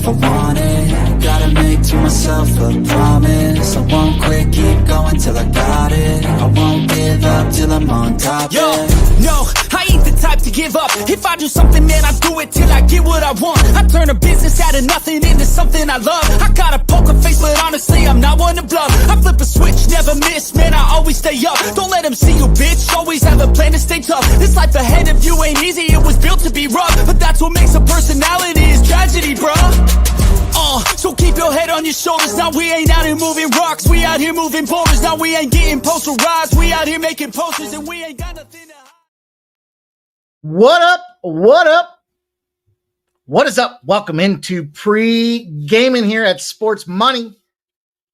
if I want it. Gotta make to myself a promise. I won't quit, keep going till I got it. I won't give up till I'm on top. Yo, no, I ain't the type to give up. If I do something, man, I do it till I get what I want. I turn a business out of nothing into something I love. I got a poker face, but honestly, I'm not one to bluff. I flip a switch, never miss, man, I always stay up. Don't let them see you, bitch, always have a plan to stay tough. This life ahead of you ain't easy, it was built to be rough. But that's what makes a personality, is tragedy, bruh. So keep your head on your shoulders. Now we ain't out here moving rocks, we out here moving boulders. Now we ain't getting posterized, we out here making posters, and we ain't got nothing to hide. What up? What up? What is up? Welcome into Pregaming here at Sports Money.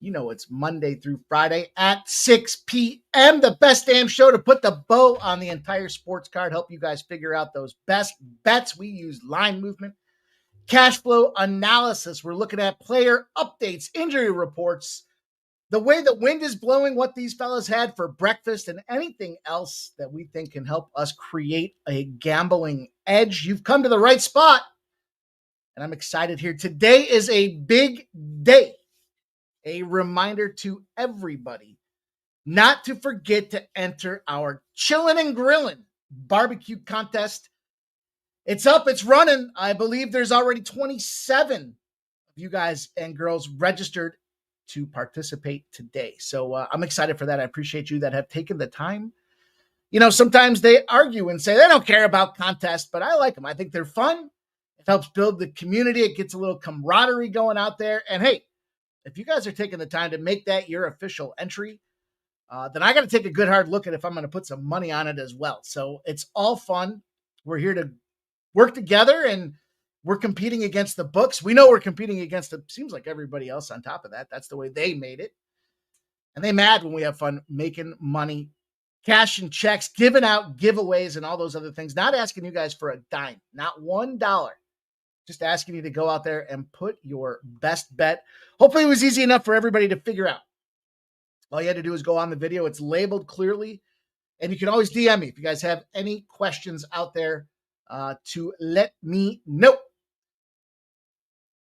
You know it's Monday through Friday at 6 p.m. The best damn show to put the bow on the entire sports card. Help you guys figure out those best bets. We use line movement, cash flow analysis. We're looking at player updates, injury reports, the way the wind is blowing, what these fellas had for breakfast, and anything else that we think can help us create a gambling edge. You've come to the right spot, and I'm excited here. Today is a big day. A reminder to everybody not to forget to enter our Chillin' and Grillin' barbecue contest. It's up, it's running. I believe there's already 27 of you guys and girls registered to participate today. So I'm excited for that. I appreciate you that have taken the time. You know, sometimes they argue and say they don't care about contests, but I like them. I think they're fun. It helps build the community. It gets a little camaraderie going out there. And hey, if you guys are taking the time to make that your official entry, then I got to take a good hard look at if I'm going to put some money on it as well. So it's all fun. We're here to work together, and we're competing against the books. We know we're competing against it seems like everybody else on top of that. That's the way they made it. And they mad when we have fun making money, cash and checks, giving out giveaways and all those other things. Not asking you guys for a dime, not $1. Just asking you to go out there and put your best bet. Hopefully it was easy enough for everybody to figure out. All you had to do is go on the video. It's labeled clearly. And you can always DM me if you guys have any questions out there to let me know.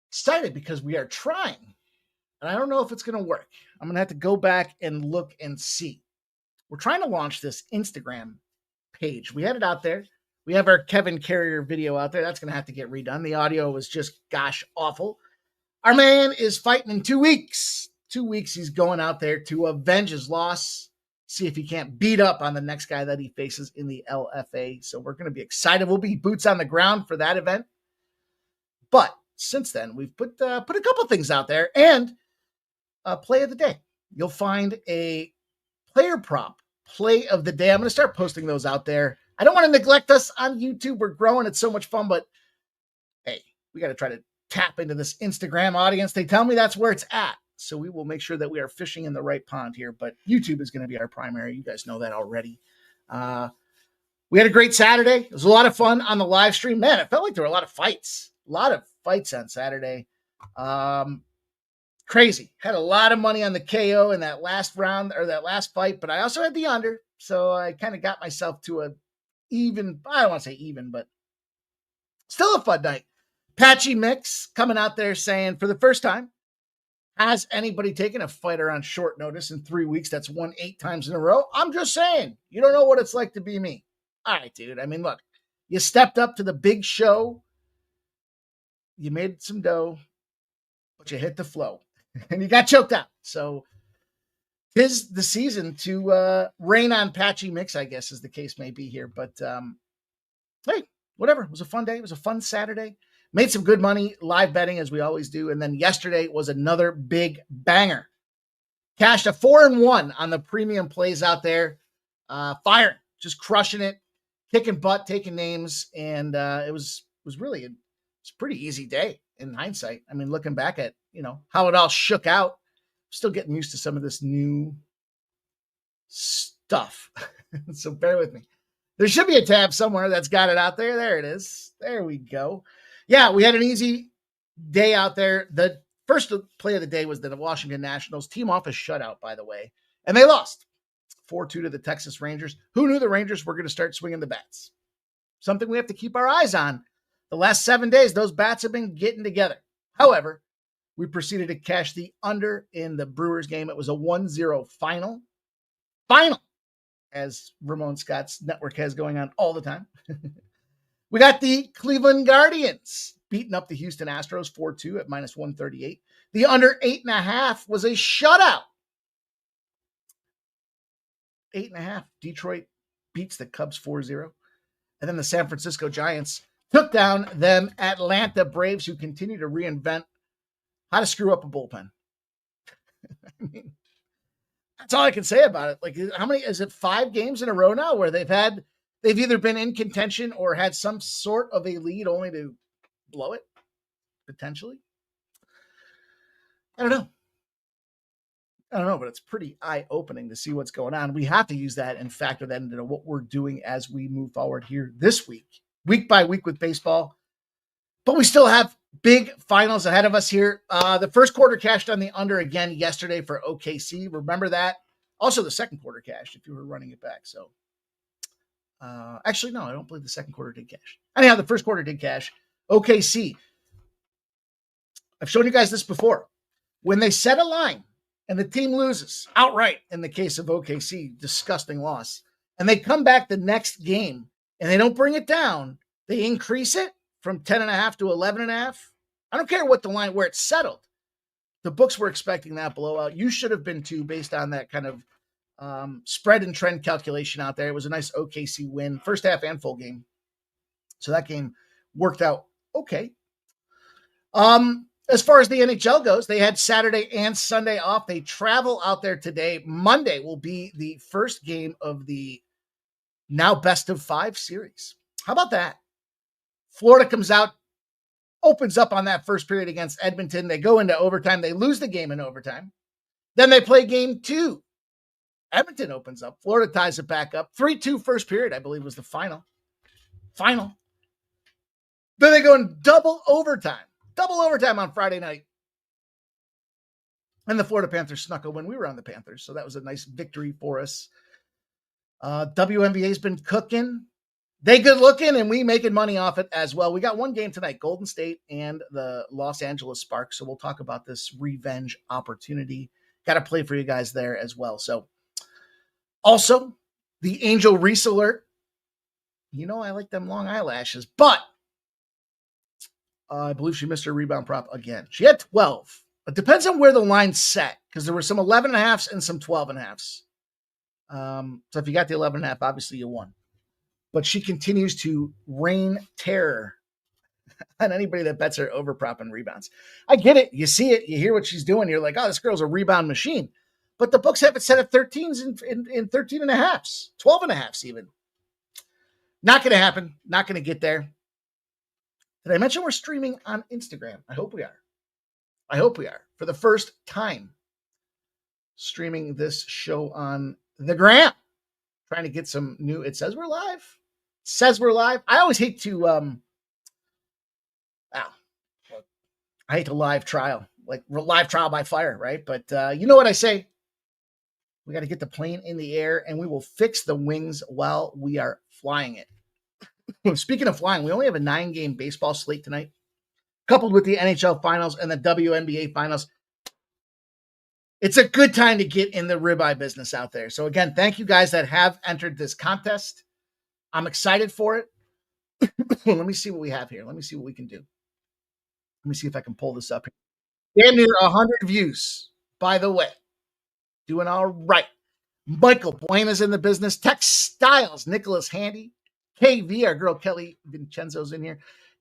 Excited because we are trying. And I don't know if it's going to work. I'm going to have to go back and look and see. We're trying to launch this Instagram page. We had it out there. We have our Kevin Carrier video out there. That's going to have to get redone. The audio was just, gosh, awful. Our man is fighting in 2 weeks. 2 weeks he's going out there to avenge his loss. See if he can't beat up on the next guy that he faces in the LFA. So we're going to be excited. We'll be boots on the ground for that event. But since then, we've put a couple things out there, and a play of the day. You'll find a player prop play of the day. I'm going to start posting those out there. I don't want to neglect us on YouTube. We're growing. It's so much fun, but hey, we got to try to tap into this Instagram audience. They tell me that's where it's at. So we will make sure that we are fishing in the right pond here, but YouTube is going to be our primary. You guys know that already. We had a great Saturday. It was a lot of fun on the live stream. Man, it felt like there were a lot of fights on Saturday. Crazy. Had a lot of money on the KO in that last round or that last fight, but I also had the under. So I kind of got myself to a even, I don't want to say even, but still a fun night. Patchy Mix coming out there saying, for the first time, has anybody taken a fighter on short notice in 3 weeks that's won 8 times in a row? I'm just saying, you don't know what it's like to be me. All right, dude. I mean, look, you stepped up to the big show. You made some dough, but you hit the flow and you got choked out. So 'tis the season to rain on Patchy Mix, I guess, as the case may be here. But hey, whatever. It was a fun day. It was a fun Saturday. Made some good money live betting, as we always do. And then yesterday was another big banger. Cashed a 4-1 on the premium plays out there. Firing, just crushing it, kicking butt, taking names. And it was really a pretty easy day in hindsight. I mean, looking back at, how it all shook out, still getting used to some of this new stuff. So bear with me. There should be a tab somewhere that's got it out there. There it is. There we go. Yeah, we had an easy day out there. The first play of the day was the Washington Nationals. Team off a shutout, by the way. And they lost 4-2 to the Texas Rangers. Who knew the Rangers were going to start swinging the bats? Something we have to keep our eyes on. The last 7 days, those bats have been getting together. However, we proceeded to cash the under in the Brewers game. It was a 1-0 final. Final, as Ramon Scott's network has going on all the time. We got the Cleveland Guardians beating up the Houston Astros 4-2 at minus 138. The under 8.5 was a shutout. 8.5. Detroit beats the Cubs 4-0. And then the San Francisco Giants took down them Atlanta Braves, who continue to reinvent how to screw up a bullpen. I mean, that's all I can say about it. Like, how many, is it 5 games in a row now where they've either been in contention or had some sort of a lead only to blow it, potentially? I don't know, but it's pretty eye-opening to see what's going on. We have to use that and factor that into what we're doing as we move forward here this week by week with baseball. But we still have big finals ahead of us here. The first quarter cashed on the under again yesterday for OKC. Remember that. Also, the second quarter cashed if you were running it back. So, actually, no, I don't believe the second quarter did cash. Anyhow, the first quarter did cash. OKC. I've shown you guys this before. When they set a line and the team loses outright, in the case of OKC, disgusting loss, and they come back the next game and they don't bring it down, they increase it from 10.5 to 11.5. I don't care what the line, where it's settled. The books were expecting that blowout. You should have been too, based on that kind of spread and trend calculation out there. It was a nice OKC win, first half and full game. So that game worked out okay. As far as the NHL goes, they had Saturday and Sunday off. They travel out there today. Monday will be the first game of the now best of 5 series. How about that? Florida comes out, opens up on that first period against Edmonton. They go into overtime. They lose the game in overtime. Then they play game 2. Edmonton opens up. Florida ties it back up. 3-2 first period, I believe, was the final. Then they go in double overtime on Friday night. And the Florida Panthers snuck a win. We were on the Panthers, so that was a nice victory for us. WNBA's been cooking. They good looking, and we making money off it as well. We got one game tonight, Golden State and the Los Angeles Sparks. So we'll talk about this revenge opportunity. Got to play for you guys there as well. So also, the Angel Reese alert. You know I like them long eyelashes, but I believe she missed her rebound prop again. She had 12. It depends on where the line's set, because there were some 11.5s and some 12.5s. So if you got the 11.5, obviously you won. But she continues to rain terror on anybody that bets her over prop and rebounds. I get it. You see it. You hear what she's doing. You're like, oh, this girl's a rebound machine. But the books have it set at 13s and 13.5s, 12.5s even. Not going to happen. Not going to get there. Did I mention we're streaming on Instagram? I hope we are. For the first time, streaming this show on the gram. Trying to get some new, it says we're live. I always hate to, I hate to live trial by fire, right? But you know what I say? We got to get the plane in the air, and we will fix the wings while we are flying it. Speaking of flying, we only have a 9-game baseball slate tonight, coupled with the NHL finals and the WNBA finals. It's a good time to get in the ribeye business out there. So again, thank you guys that have entered this contest. I'm excited for it. Let me see what we have here. Let me see what we can do. Let me see if I can pull this up here. Damn near 100 views, by the way. Doing all right. Michael Buena's in the business. Textiles, Nicholas Handy. KV, our girl Kelly Vincenzo's in here.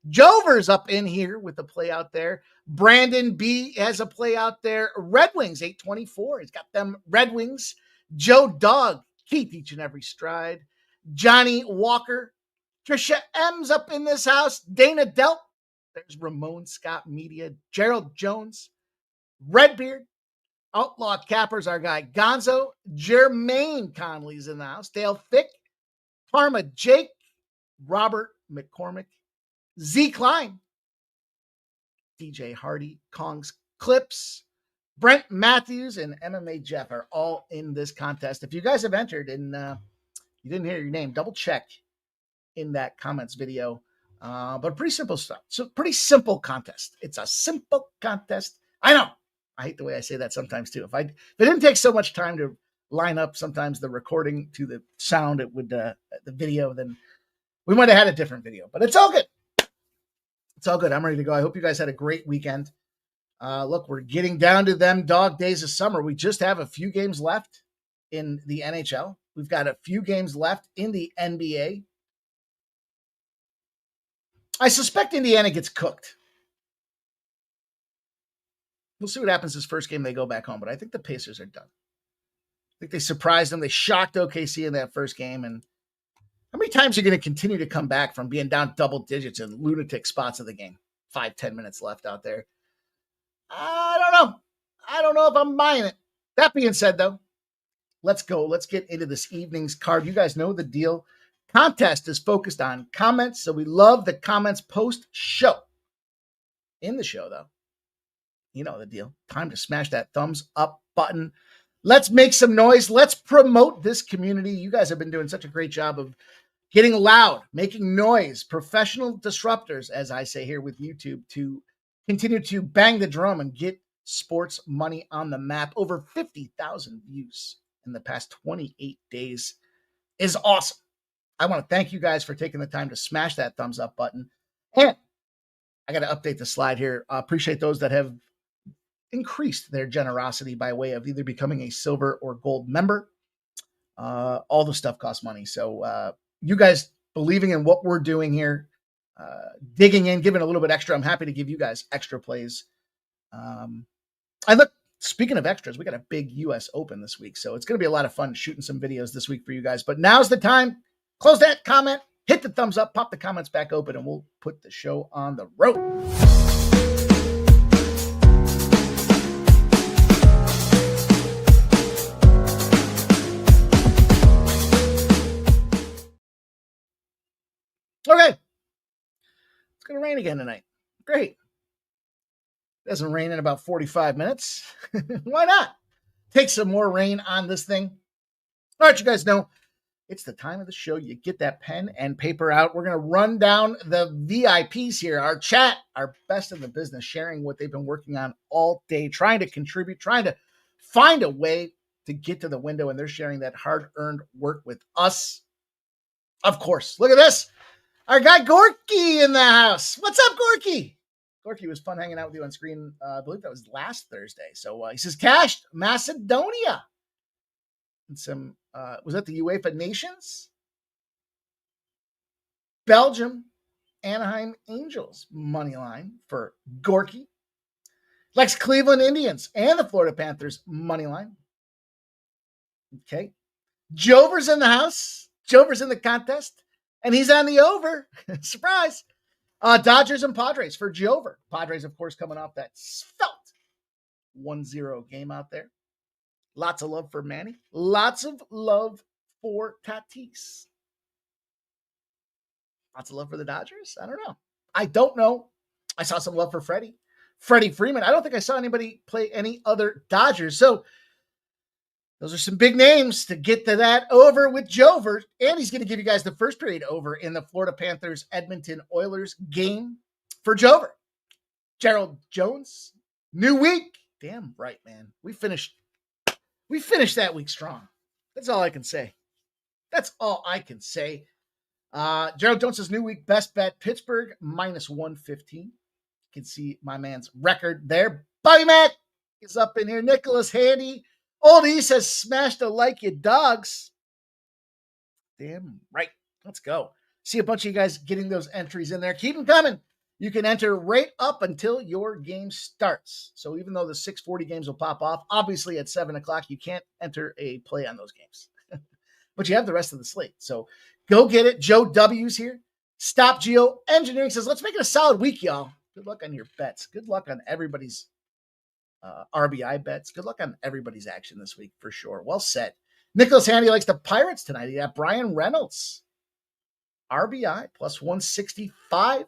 Jover's up in here with the play out there. Brandon B has a play out there. Red Wings, 824. He's got them Red Wings. Joe Dog, Keith each and every stride. Johnny Walker. Trisha M's up in this house. Dana Delp. There's Ramon Scott Media. Gerald Jones. Redbeard. Outlaw Cappers, our guy Gonzo. Jermaine Conley's in the house. Dale Fick. Parma Jake. Robert McCormick. Z Klein, DJ Hardy, Kong's Clips, Brent Matthews, and MMA Jeff are all in this contest. If you guys have entered and you didn't hear your name, double check in that comments video But pretty simple stuff. So pretty simple contest. It's a simple contest. I know. I hate the way I say that sometimes too. If it didn't take so much time to line up sometimes the recording to the sound, it would the video, then we might have had a different video. But it's all good. It's all good. I'm ready to go. I hope you guys had a great weekend. Look, we're getting down to them dog days of summer. We just have a few games left in the NHL. We've got a few games left in the NBA. I suspect Indiana gets cooked. We'll see what happens this first game. They go back home, but I think the Pacers are done. I think they surprised them. They shocked OKC in that first game. And how many times are you going to continue to come back from being down double digits in lunatic spots of the game? 5-10 minutes left out there. I don't know. I don't know if I'm buying it. That being said, though, let's go. Let's get into this evening's card. You guys know the deal. Contest is focused on comments, so we love the comments post-show. In the show, though, you know the deal. Time to smash that thumbs up button. Let's make some noise. Let's promote this community. You guys have been doing such a great job of getting loud, making noise, professional disruptors, as I say here with YouTube, to continue to bang the drum and get sports money on the map. Over 50,000 views in the past 28 days is awesome. I want to thank you guys for taking the time to smash that thumbs up button. And I got to update the slide here. I appreciate those that have increased their generosity by way of either becoming a silver or gold member. All the stuff costs money. So you guys believing in what we're doing here, digging in, giving a little bit extra. I'm happy to give you guys extra plays. Speaking of extras, we got a big US Open this week. So it's going to be a lot of fun shooting some videos this week for you guys. But now's the time. Close that comment, hit the thumbs up, pop the comments back open, and we'll put the show on the road. Okay. It's going to rain again tonight. Great. It doesn't rain in about 45 minutes. Why not? Take some more rain on this thing. All right, you guys know, it's the time of the show. You get that pen and paper out. We're going to run down the VIPs here, our chat, our best in the business, sharing what they've been working on all day, trying to contribute, trying to find a way to get to the window, and they're sharing that hard-earned work with us. Of course. Look at this. Our guy Gorky in the house. What's up, Gorky? Gorky was fun hanging out with you on screen. I believe that was last Thursday. So he says, cashed Macedonia. And some, was that the UEFA Nations? Belgium, Anaheim Angels money line for Gorky. Likes Cleveland Indians and the Florida Panthers money line. Okay. Jover's in the house. Jover's in the contest. And he's on the over. Surprise. Dodgers and Padres for Jover. Padres, of course, coming off that svelte 1-0 game out there. Lots of love for Manny. Lots of love for Tatis. Lots of love for the Dodgers? I don't know. I saw some love for Freddie Freeman. I don't think I saw anybody play any other Dodgers. So those are some big names to get to that over with Jover. And he's going to give you guys the first period over in the Florida Panthers Edmonton Oilers game for Jover. Gerald Jones, new week. Damn right, man. We finished that week strong. That's all I can say. Gerald Jones' new week best bet, Pittsburgh -115. You can see my man's record there. Bobby Mack is up in here. Nicholas Handy. Old E says, smash the like you dogs. Damn right. Let's go. See a bunch of you guys getting those entries in there. Keep them coming. You can enter right up until your game starts. So even though the 6:40 games will pop off, obviously at 7 o'clock, you can't enter a play on those games. But you have the rest of the slate. So go get it. Joe W's here. Stop Geo Engineering says, let's make it a solid week, y'all. Good luck on your bets. Good luck on everybody's RBI bets. Good luck on everybody's action this week for sure. Well said. Nicholas Handy likes the Pirates tonight. He got Brian Reynolds. RBI +165.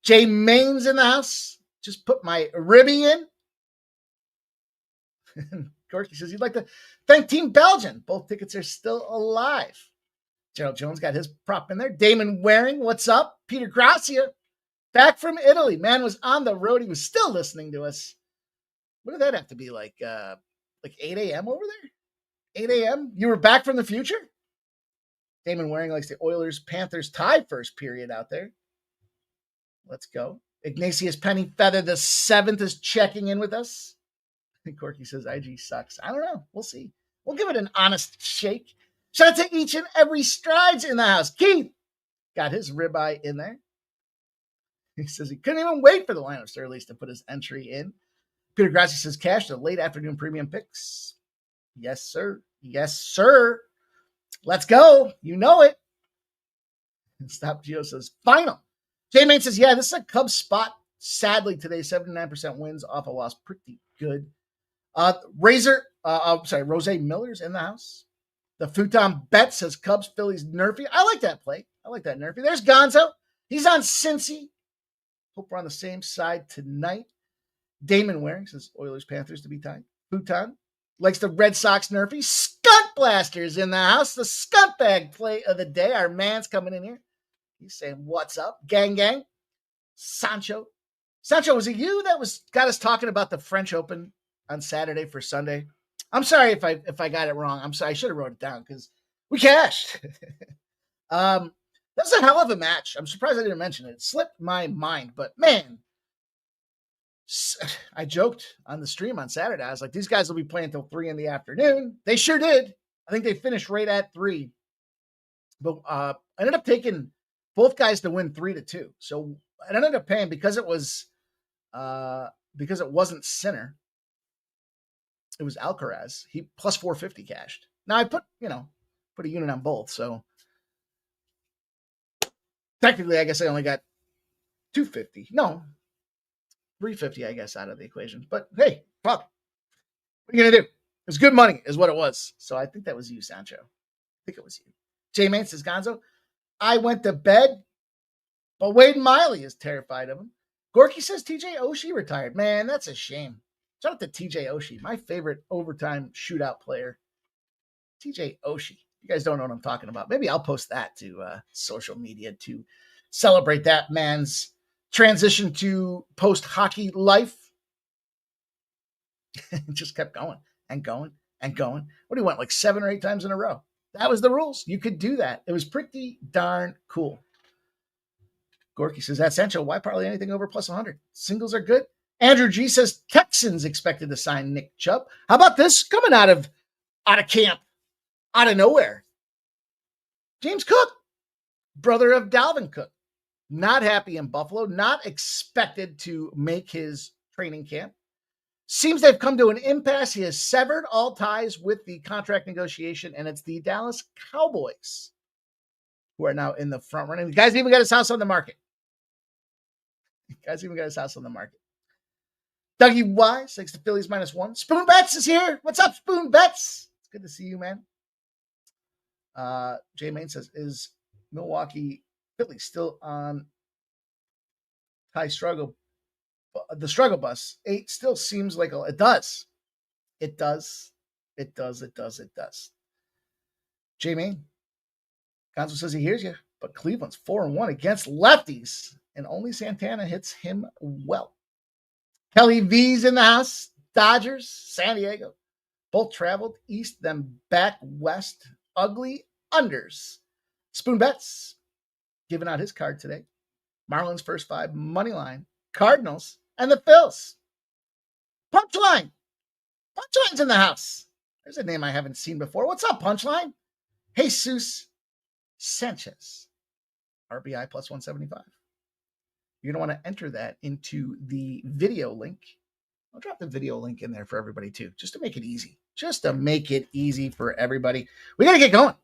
Jay Main's in the house. Just put my ribby in. Gorky says he'd like to thank Team Belgian. Both tickets are still alive. Gerald Jones got his prop in there. Damon Waring, what's up? Peter Gracia, back from Italy. Man was on the road. He was still listening to us. What did that have to be like 8 a.m. over there? 8 a.m.? You were back from the future? Damon Waring likes the Oilers-Panthers tie first period out there. Let's go. Ignatius Pennyfeather the 7th is checking in with us. Corky says IG sucks. I don't know. We'll see. We'll give it an honest shake. Shout out to each and every Strides in the house. Keith got his ribeye in there. He says he couldn't even wait for the lineup to release to put his entry in. Peter Grassi says cash the late afternoon premium picks. Yes, sir. Yes, sir. Let's go. You know it. Stop Geo says final. J Main says, yeah, this is a Cubs spot. Sadly, today, 79% wins off a loss. Pretty good. Rose Miller's in the house. The Futon Bet says Cubs, Phillies, Nerfy. I like that play. I like that Nerfy. There's Gonzo. He's on Cincy. Hope we're on the same side tonight. Damon Waring says Oilers, Panthers to be tied. Futon likes the Red Sox Nerfy. Skunt Blasters in the house. The Skunt Bag play of the day. Our man's coming in here. He's saying, what's up? Gang, gang. Sancho, was it you that got us talking about the French Open on Saturday for Sunday? I'm sorry if I got it wrong. I'm sorry. I should have wrote it down because we cashed. That was a hell of a match. I'm surprised I didn't mention it. It slipped my mind, but man, I joked on the stream on Saturday. I was like, these guys will be playing until 3 in the afternoon. They sure did. I think they finished right at 3. But I ended up taking both guys to win 3-2. So I ended up paying because it wasn't Sinner. It was Alcaraz. He plus 450 cashed. Now I put a unit on both. So technically, I guess I only got 250. No, 350, I guess, out of the equation. But hey, fuck. What are you going to do? It was good money is what it was. So I think that was you, Sancho. I think it was you. J Main says, Gonzo, I went to bed, but Wade Miley is terrified of him. Gorky says TJ Oshie retired. Man, that's a shame. Shout out to TJ Oshie, my favorite overtime shootout player. TJ Oshie. You guys don't know what I'm talking about. Maybe I'll post that to social media to celebrate that man's transition to post-hockey life. Just kept going and going and going. What do you want, like 7 or 8 times in a row? That was the rules. You could do that. It was pretty darn cool. Gorky says, that's Sancho. Why parlay anything over plus 100? Singles are good. Andrew G says, Texans expected to sign Nick Chubb. How about this coming out of camp, out of nowhere? James Cook, brother of Dalvin Cook, not happy in Buffalo, not expected to make his training camp. Seems they've come to an impasse. He has severed all ties with the contract negotiation, and it's the Dallas Cowboys who are now in the front running. The guy's even got his house on the market. Dougie Wise takes the Phillies -1. Spoon Bets is here. What's up, Spoon Bets? It's good to see you, man. Jay Main says, is Milwaukee Phillies still on high struggle? The struggle bus. 8 still seems like it does. It does. Jay Main. Gonzo says he hears you, but Cleveland's 4-1 against lefties, and only Santana hits him well. Kelly V's in the house. Dodgers, San Diego. Both traveled east, then back west. Ugly unders. Spoon Bets giving out his card today. Marlins first 5, Moneyline, Cardinals, and the Phils. Punchline. Punchline's in the house. There's a name I haven't seen before. What's up, Punchline? Jesus Sanchez. RBI plus 175. You're going to want to enter that into the video link. I'll drop the video link in there for everybody too, just to make it easy. Just to make it easy for everybody. We got to get going.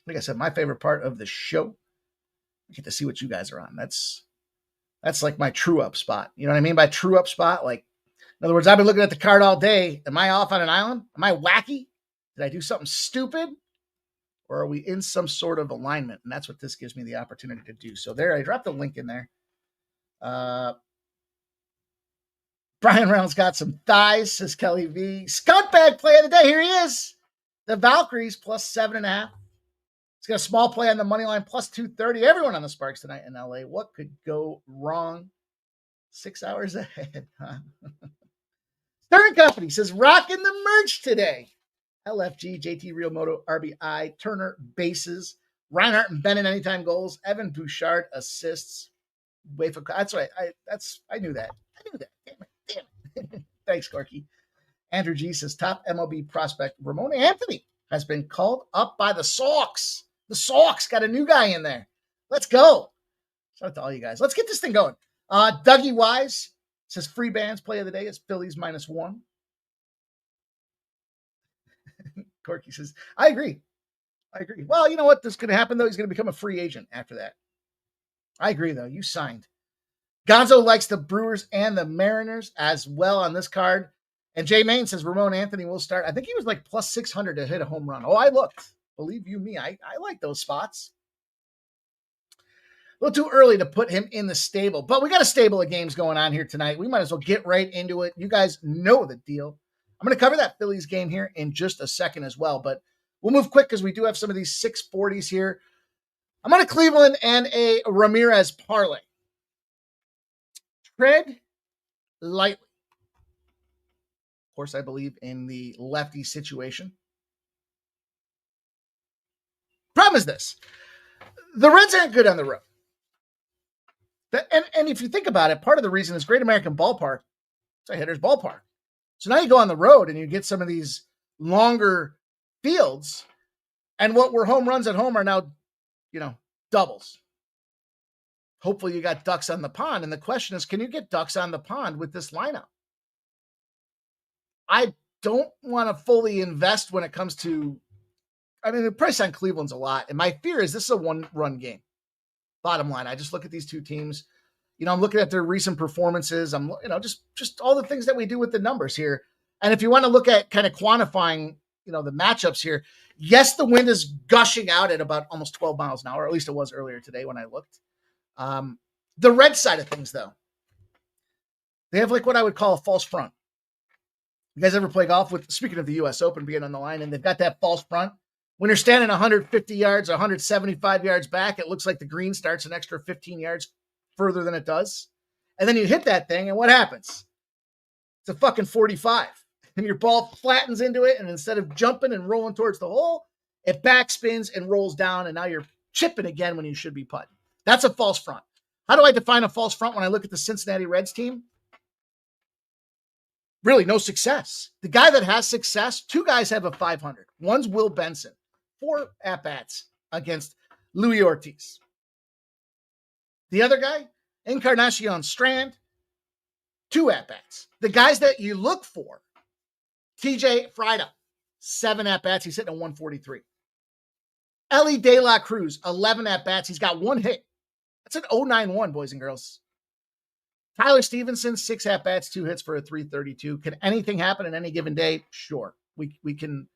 Like I said, my favorite part of the show, I get to see what you guys are on. That's like my true up spot. You know what I mean by true up spot? Like, in other words, I've been looking at the card all day. Am I off on an island? Am I wacky? Did I do something stupid? Or are we in some sort of alignment? And that's what this gives me the opportunity to do. So there, I dropped the link in there. Brian Reynolds got some thighs, says Kelly V. Scumbag play of the day. Here he is. The Valkyries plus 7.5. It's got a small play on the money line plus 230. Everyone on the Sparks tonight in LA. What could go wrong? 6 hours ahead. Huh? Stern Company says rocking the merch today. LFG, JT Realmoto, RBI, Turner bases, Reinhardt and Bennett anytime goals, Evan Bouchard assists. That's right. I knew that. Damn it. Thanks, Corky. Andrew G says top MLB prospect Ramon Anthony has been called up by the Sox. The Sox got a new guy in there. Let's go. Shout out to all you guys. Let's get this thing going. Dougie Wise says free bands play of the day is Phillies -1. Corky says, I agree. Well, you know what? This is going to happen, though. He's going to become a free agent after that. I agree, though. You signed. Gonzo likes the Brewers and the Mariners as well on this card. And Jay Main says Ramon Anthony will start. I think he was like plus 600 to hit a home run. Oh, I looked. Believe you me, I like those spots. A little too early to put him in the stable, but we got a stable of games going on here tonight. We might as well get right into it. You guys know the deal. I'm going to cover that Phillies game here in just a second as well, but we'll move quick because we do have some of these 640s here. I'm on a Cleveland and a Ramirez parlay. Tread lightly. Of course, I believe in the lefty situation. Problem is this. The Reds aren't good on the road. And if you think about it, part of the reason is Great American Ballpark. It's a hitter's ballpark. So now you go on the road and you get some of these longer fields. And what were home runs at home are now, doubles. Hopefully you got ducks on the pond. And the question is, can you get ducks on the pond with this lineup? I don't want to fully invest when it comes to, the price on Cleveland's a lot. And my fear is this is a one-run game. Bottom line, I just look at these two teams. I'm looking at their recent performances. I'm, just all the things that we do with the numbers here. And if you want to look at kind of quantifying, the matchups here, yes, the wind is gushing out at about almost 12 miles an hour. At least it was earlier today when I looked. The red side of things, though, they have like what I would call a false front. You guys ever play golf with, speaking of the U.S. Open being on the line, and they've got that false front? When you're standing 150 yards, 175 yards back, it looks like the green starts an extra 15 yards further than it does. And then you hit that thing, and what happens? It's a fucking 45. And your ball flattens into it, and instead of jumping and rolling towards the hole, it backspins and rolls down, and now you're chipping again when you should be putting. That's a false front. How do I define a false front when I look at the Cincinnati Reds team? Really, no success. The guy that has success, two guys have a 500. One's Will Benson. 4 at-bats against Luis Ortiz. The other guy, Encarnacion Strand, 2 at-bats. The guys that you look for, TJ Frieda, 7 at-bats. He's hitting a 143. Ellie De La Cruz, 11 at-bats. He's got 1 hit. That's an 091, boys and girls. Tyler Stevenson, 6 at-bats, 2 hits for a 332. Can anything happen in any given day? Sure. We can,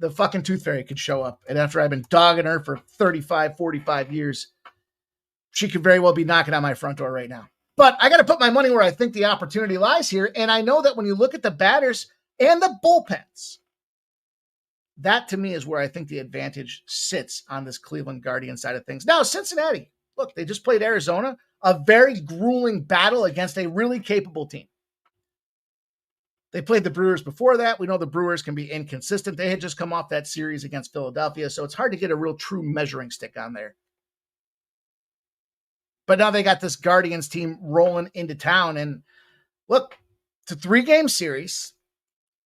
the fucking Tooth Fairy could show up. And after I've been dogging her for 35, 45 years, she could very well be knocking on my front door right now. But I got to put my money where I think the opportunity lies here. And I know that when you look at the batters and the bullpens, that to me is where I think the advantage sits on this Cleveland Guardian side of things. Now, Cincinnati, look, they just played Arizona, a very grueling battle against a really capable team. They played the Brewers before that. We know the Brewers can be inconsistent. They had just come off that series against Philadelphia, so it's hard to get a real true measuring stick on there. But now they got this Guardians team rolling into town. And look, it's a 3-game series.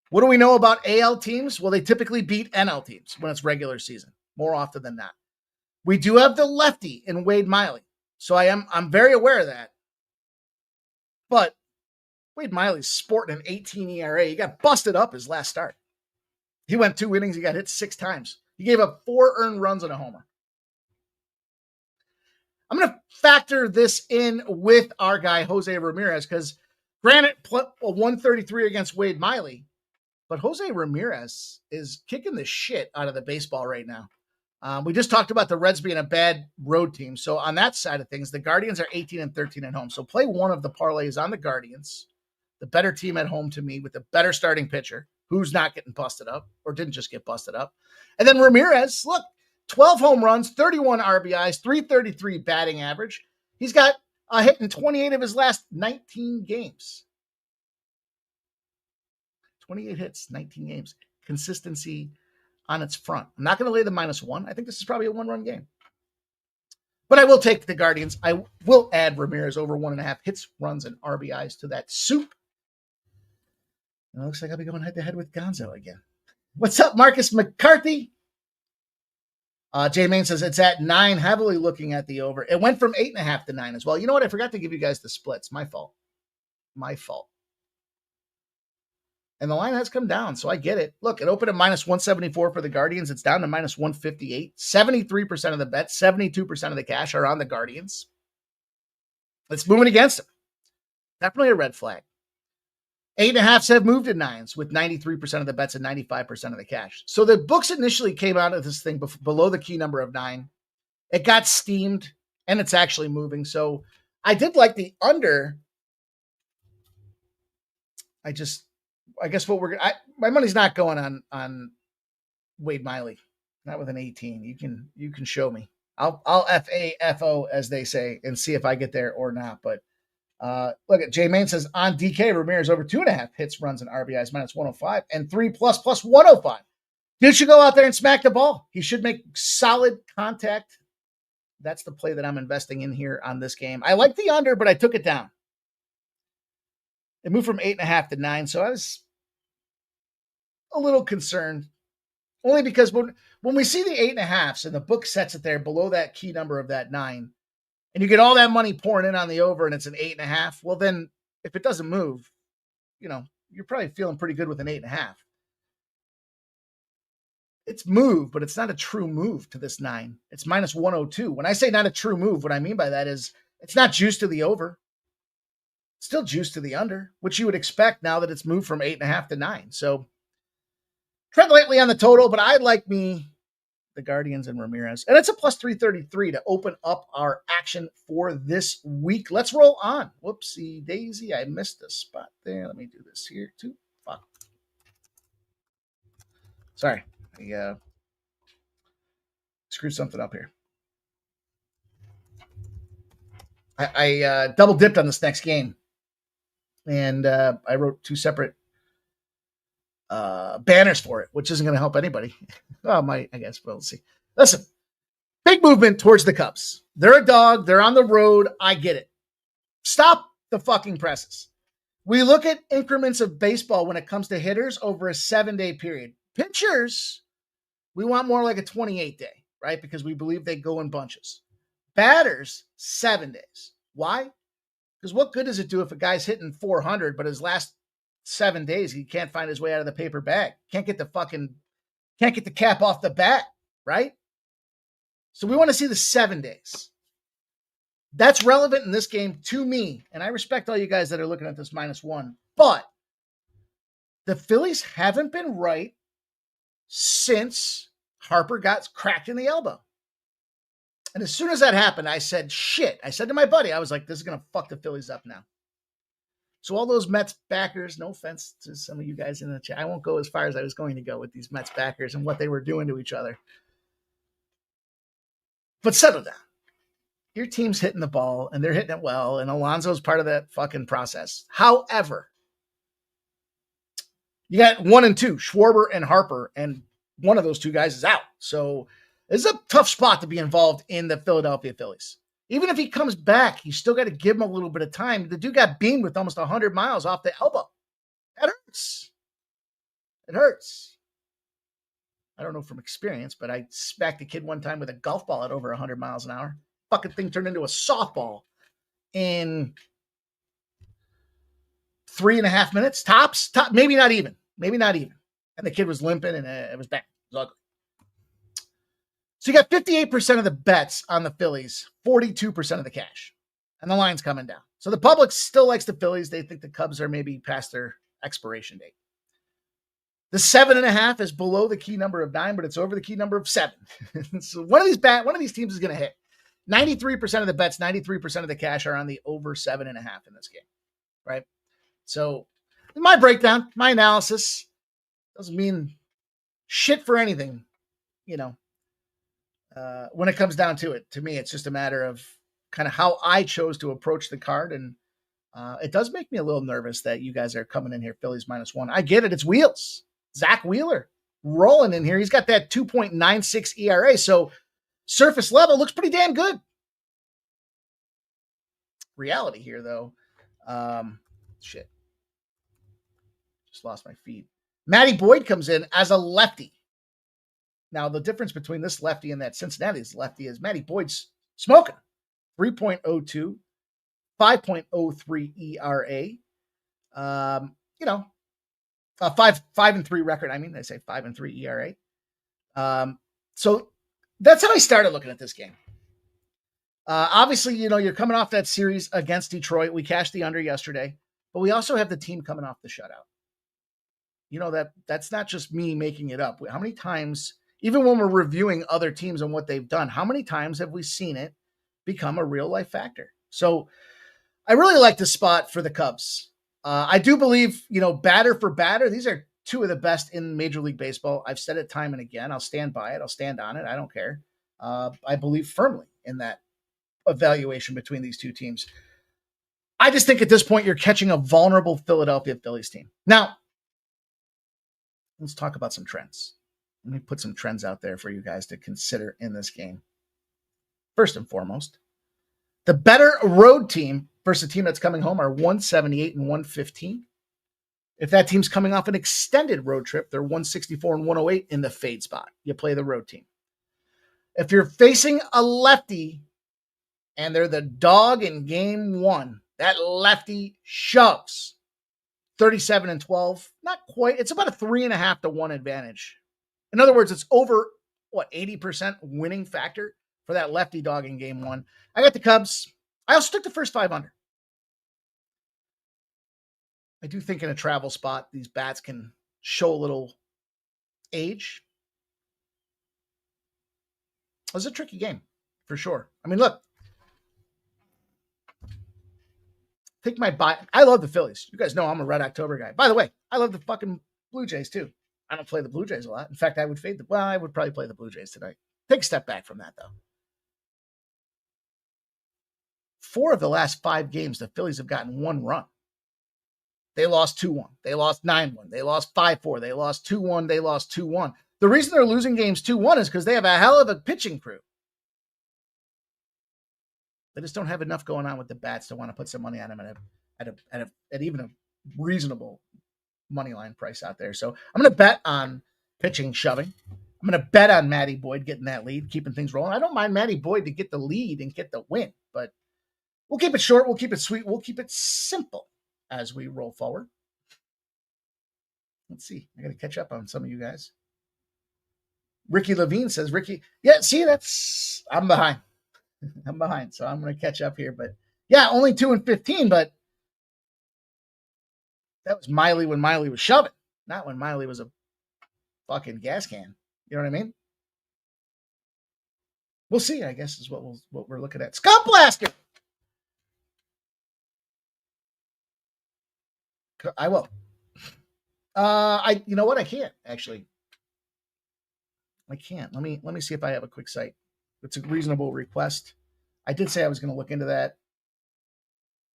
What do we know about AL teams? Well, they typically beat NL teams when it's regular season, more often than not. We do have the lefty in Wade Miley. So I'm very aware of that. But Wade Miley's sporting an 18 ERA. He got busted up his last start. He went 2 innings. He got hit 6 times. He gave up 4 earned runs and a homer. I'm going to factor this in with our guy, Jose Ramirez, because granted, a 133 against Wade Miley, but Jose Ramirez is kicking the shit out of the baseball right now. We just talked about the Reds being a bad road team. So on that side of things, the Guardians are 18-13 at home. So play one of the parlays on the Guardians, the better team at home to me with the better starting pitcher. who's not getting busted up or didn't just get busted up. And then Ramirez, look, 12 home runs, 31 RBIs, 333 batting average. He's got a hit in 28 of his last 19 games. 28 hits, 19 games. Consistency on its front. I'm not going to lay the -1. I think this is probably a 1-run game. But I will take the Guardians. I will add Ramirez over 1.5 hits, runs, and RBIs to that soup. And it looks like I'll be going head-to-head with Gonzo again. What's up, Marcus McCarthy? Jay Main says it's at 9, heavily looking at the over. It went from 8.5 to 9 as well. You know what? I forgot to give you guys the splits. My fault. And the line has come down, so I get it. Look, it opened at -174 for the Guardians. It's down to -158. 73% of the bets, 72% of the cash are on the Guardians. It's moving against them. Definitely a red flag. 8.5s have moved to 9s with 93% of the bets and 95% of the cash. So the books initially came out of this thing below the key number of 9. It got steamed, and it's actually moving. So I did like the under. I guess what my money's not going on Wade Miley, not with an 18. You can show me. I'll FAFO as they say and see if I get there or not. But look at Jay Main says on DK Ramirez over 2.5 hits, runs, and RBIs -105 and 3+ 105. Dude should go out there and smack the ball. He should make solid contact. That's the play that I'm investing in here on this game. I like the under, but I took it down. It moved from 8.5 to 9, so I was a little concerned, only because when we see the 8.5s and the book sets it there below that key number of that 9, and you get all that money pouring in on the over and it's an 8.5, well then if it doesn't move, you're probably feeling pretty good with an 8.5. It's moved, but it's not a true move to this 9. It's -102. When I say not a true move, what I mean by that is it's not juice to the over. It's still juice to the under, which you would expect now that it's moved from 8.5 to 9. So tread lightly on the total, but I like the Guardians and Ramirez. And it's a +333 to open up our action for this week. Let's roll on. Whoopsie daisy. I missed a spot there. Let me do this here too. Fuck. Sorry. I screwed something up here. I double dipped on this next game. And I wrote 2 separate banners for it, which isn't going to help anybody. Well, I guess we'll see. Listen, big movement towards the Cubs. They're a dog. They're on the road. I get it. Stop the fucking presses. We look at increments of baseball when it comes to hitters over a 7-day period. Pitchers, we want more like a 28-day, right? Because we believe they go in bunches. Batters, 7 days. Why? Because what good does it do if a guy's hitting 400, but his last 7 days, he can't find his way out of the paper bag. Can't get the cap off the bat, right? So we want to see the 7 days. That's relevant in this game to me. And I respect all you guys that are looking at this -1, but the Phillies haven't been right since Harper got cracked in the elbow. And as soon as that happened, I said, shit. I said to my buddy, I was like, this is going to fuck the Phillies up now. So all those Mets backers, no offense to some of you guys in the chat, I won't go as far as I was going to go with these Mets backers and what they were doing to each other. But settle down. Your team's hitting the ball, and they're hitting it well, and Alonso's part of that fucking process. However, you got 1 and 2, Schwarber and Harper, and one of those 2 guys is out. So it's a tough spot to be involved in the Philadelphia Phillies. Even if he comes back, you still got to give him a little bit of time. The dude got beamed with almost 100 miles off the elbow. That hurts. It hurts. I don't know from experience, but I smacked a kid one time with a golf ball at over 100 miles an hour. Fucking thing turned into a softball in 3.5 minutes. Tops. Maybe not even. And the kid was limping, and it was bad. It was ugly. So you got 58% of the bets on the Phillies, 42% of the cash. And the line's coming down. So the public still likes the Phillies. They think the Cubs are maybe past their expiration date. The 7.5 is below the key number of 9, but it's over the key number of 7. So one of these teams is going to hit. 93% of the bets, 93% of the cash are on the over 7.5 in this game, right? So my breakdown, my analysis, Doesn't mean shit for anything, when it comes down to it. To me, it's just a matter of kind of how I chose to approach the card. And it does make me a little nervous that you guys are coming in here, Phillies -1. I get it. It's Wheels. Zach Wheeler rolling in here. He's got that 2.96 ERA. So surface level looks pretty damn good. Reality here, though. Shit. Just lost my feed. Matty Boyd comes in as a lefty. Now, the difference between this lefty and that Cincinnati's lefty is Matty Boyd's smoking. 3.02, 5.03 ERA. 5-3 record. I mean, I say 5-3 ERA. So that's how I started looking at this game. Obviously, you're coming off that series against Detroit. We cashed the under yesterday, but we also have the team coming off the shutout. That's not just me making it up. How many times, even when we're reviewing other teams and what they've done, how many times have we seen it become a real life factor? So I really like the spot for the Cubs. I do believe, batter for batter, these are two of the best in Major League Baseball. I've said it time and again. I'll stand by it. I'll stand on it. I don't care. I believe firmly in that evaluation between these two teams. I just think at this point, you're catching a vulnerable Philadelphia Phillies team. Now, let's talk about some trends. Let me put some trends out there for you guys to consider in this game. First and foremost, the better road team versus a team that's coming home are 178 and 115. If that team's coming off an extended road trip, they're 164 and 108 in the fade spot. You play the road team. If you're facing a lefty and they're the dog in game one, that lefty shoves. 37 and 12. Not quite. It's about a 3.5 to 1 advantage. In other words, it's over 80% winning factor for that lefty dog in game one. I got the Cubs. I also took the first 5 under. I do think in a travel spot, these bats can show a little age. It was a tricky game for sure. I mean, look, take my buy. I love the Phillies. You guys know I'm a Red October guy. By the way, I love the fucking Blue Jays too. I don't play the Blue Jays a lot. In fact, I would I would probably play the Blue Jays tonight. Take a step back from that though. 4 of the last 5 games, the Phillies have gotten 1 run. They lost 2-1. They lost 9-1. They lost 5-4. They lost 2-1. They lost 2-1. The reason they're losing games 2-1 is because they have a hell of a pitching crew. They just don't have enough going on with the bats to want to put some money on them at even a reasonable money line price out there. So I'm going to bet on pitching shoving. I'm going to bet on Matty Boyd getting that lead, keeping things rolling. I don't mind Matty Boyd to get the lead and get the win, but we'll keep it short. We'll keep it sweet. We'll keep it simple as we roll forward. Let's see. I got to catch up on some of you guys. Ricky Levine says, yeah, see, I'm behind. I'm behind, so I'm going to catch up here. But yeah, only 2 and 15, but that was Miley when Miley was shoving, not when Miley was a fucking gas can. You know what I mean? We'll see, I guess, is what we're looking at. Scum Blaster! I will. You know what? I can't, actually. I can't. Let me see if I have a quick site. It's a reasonable request. I did say I was going to look into that.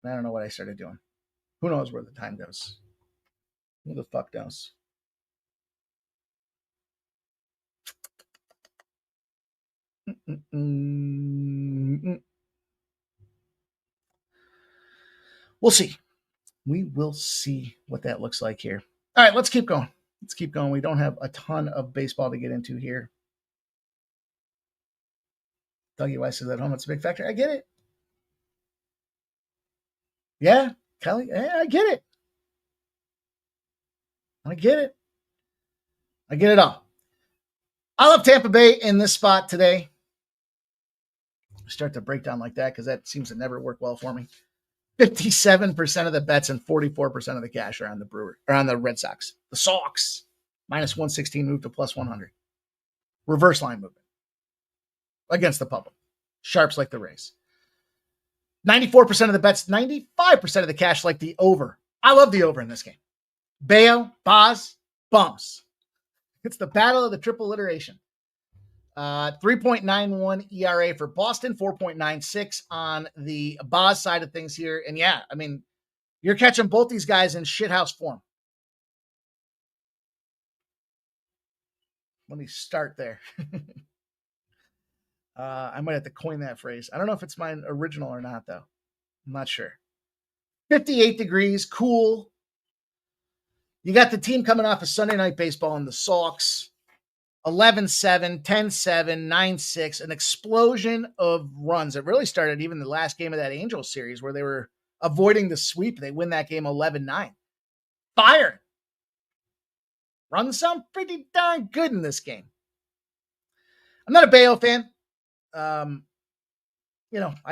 I don't know what I started doing. Who knows where the time goes? Who the fuck knows? We'll see. We will see what that looks like here. All right, let's keep going. Let's keep going. We don't have a ton of baseball to get into here. Dougie Weiss is at home. It's a big factor. I get it. Yeah, Kelly. Yeah, I get it. I get it. I get it all. I love Tampa Bay in this spot today. Start to break down like that because that seems to never work well for me. 57% of the bets and 44% of the cash are on the Red Sox. The Sox, minus 116 move to plus 100. Reverse line movement against the public. Sharps like the Rays. 94% of the bets, 95% of the cash like the over. I love the over in this game. Bayo, Boz, bums. It's the battle of the triple alliteration. 3.91 ERA for Boston, 4.96 on the Boz side of things here. And yeah, I mean, you're catching both these guys in shithouse form. Let me start there. I might have to coin that phrase. I don't know if it's my original or not, though. I'm not sure. 58 degrees, cool. You got the team coming off of Sunday Night Baseball in the Sox. 11-7, 10-7, 9-6, an explosion of runs. It really started even the last game of that Angels series where they were avoiding the sweep. They win that game 11-9. Fire. Runs sound pretty darn good in this game. I'm not a Bayo fan. I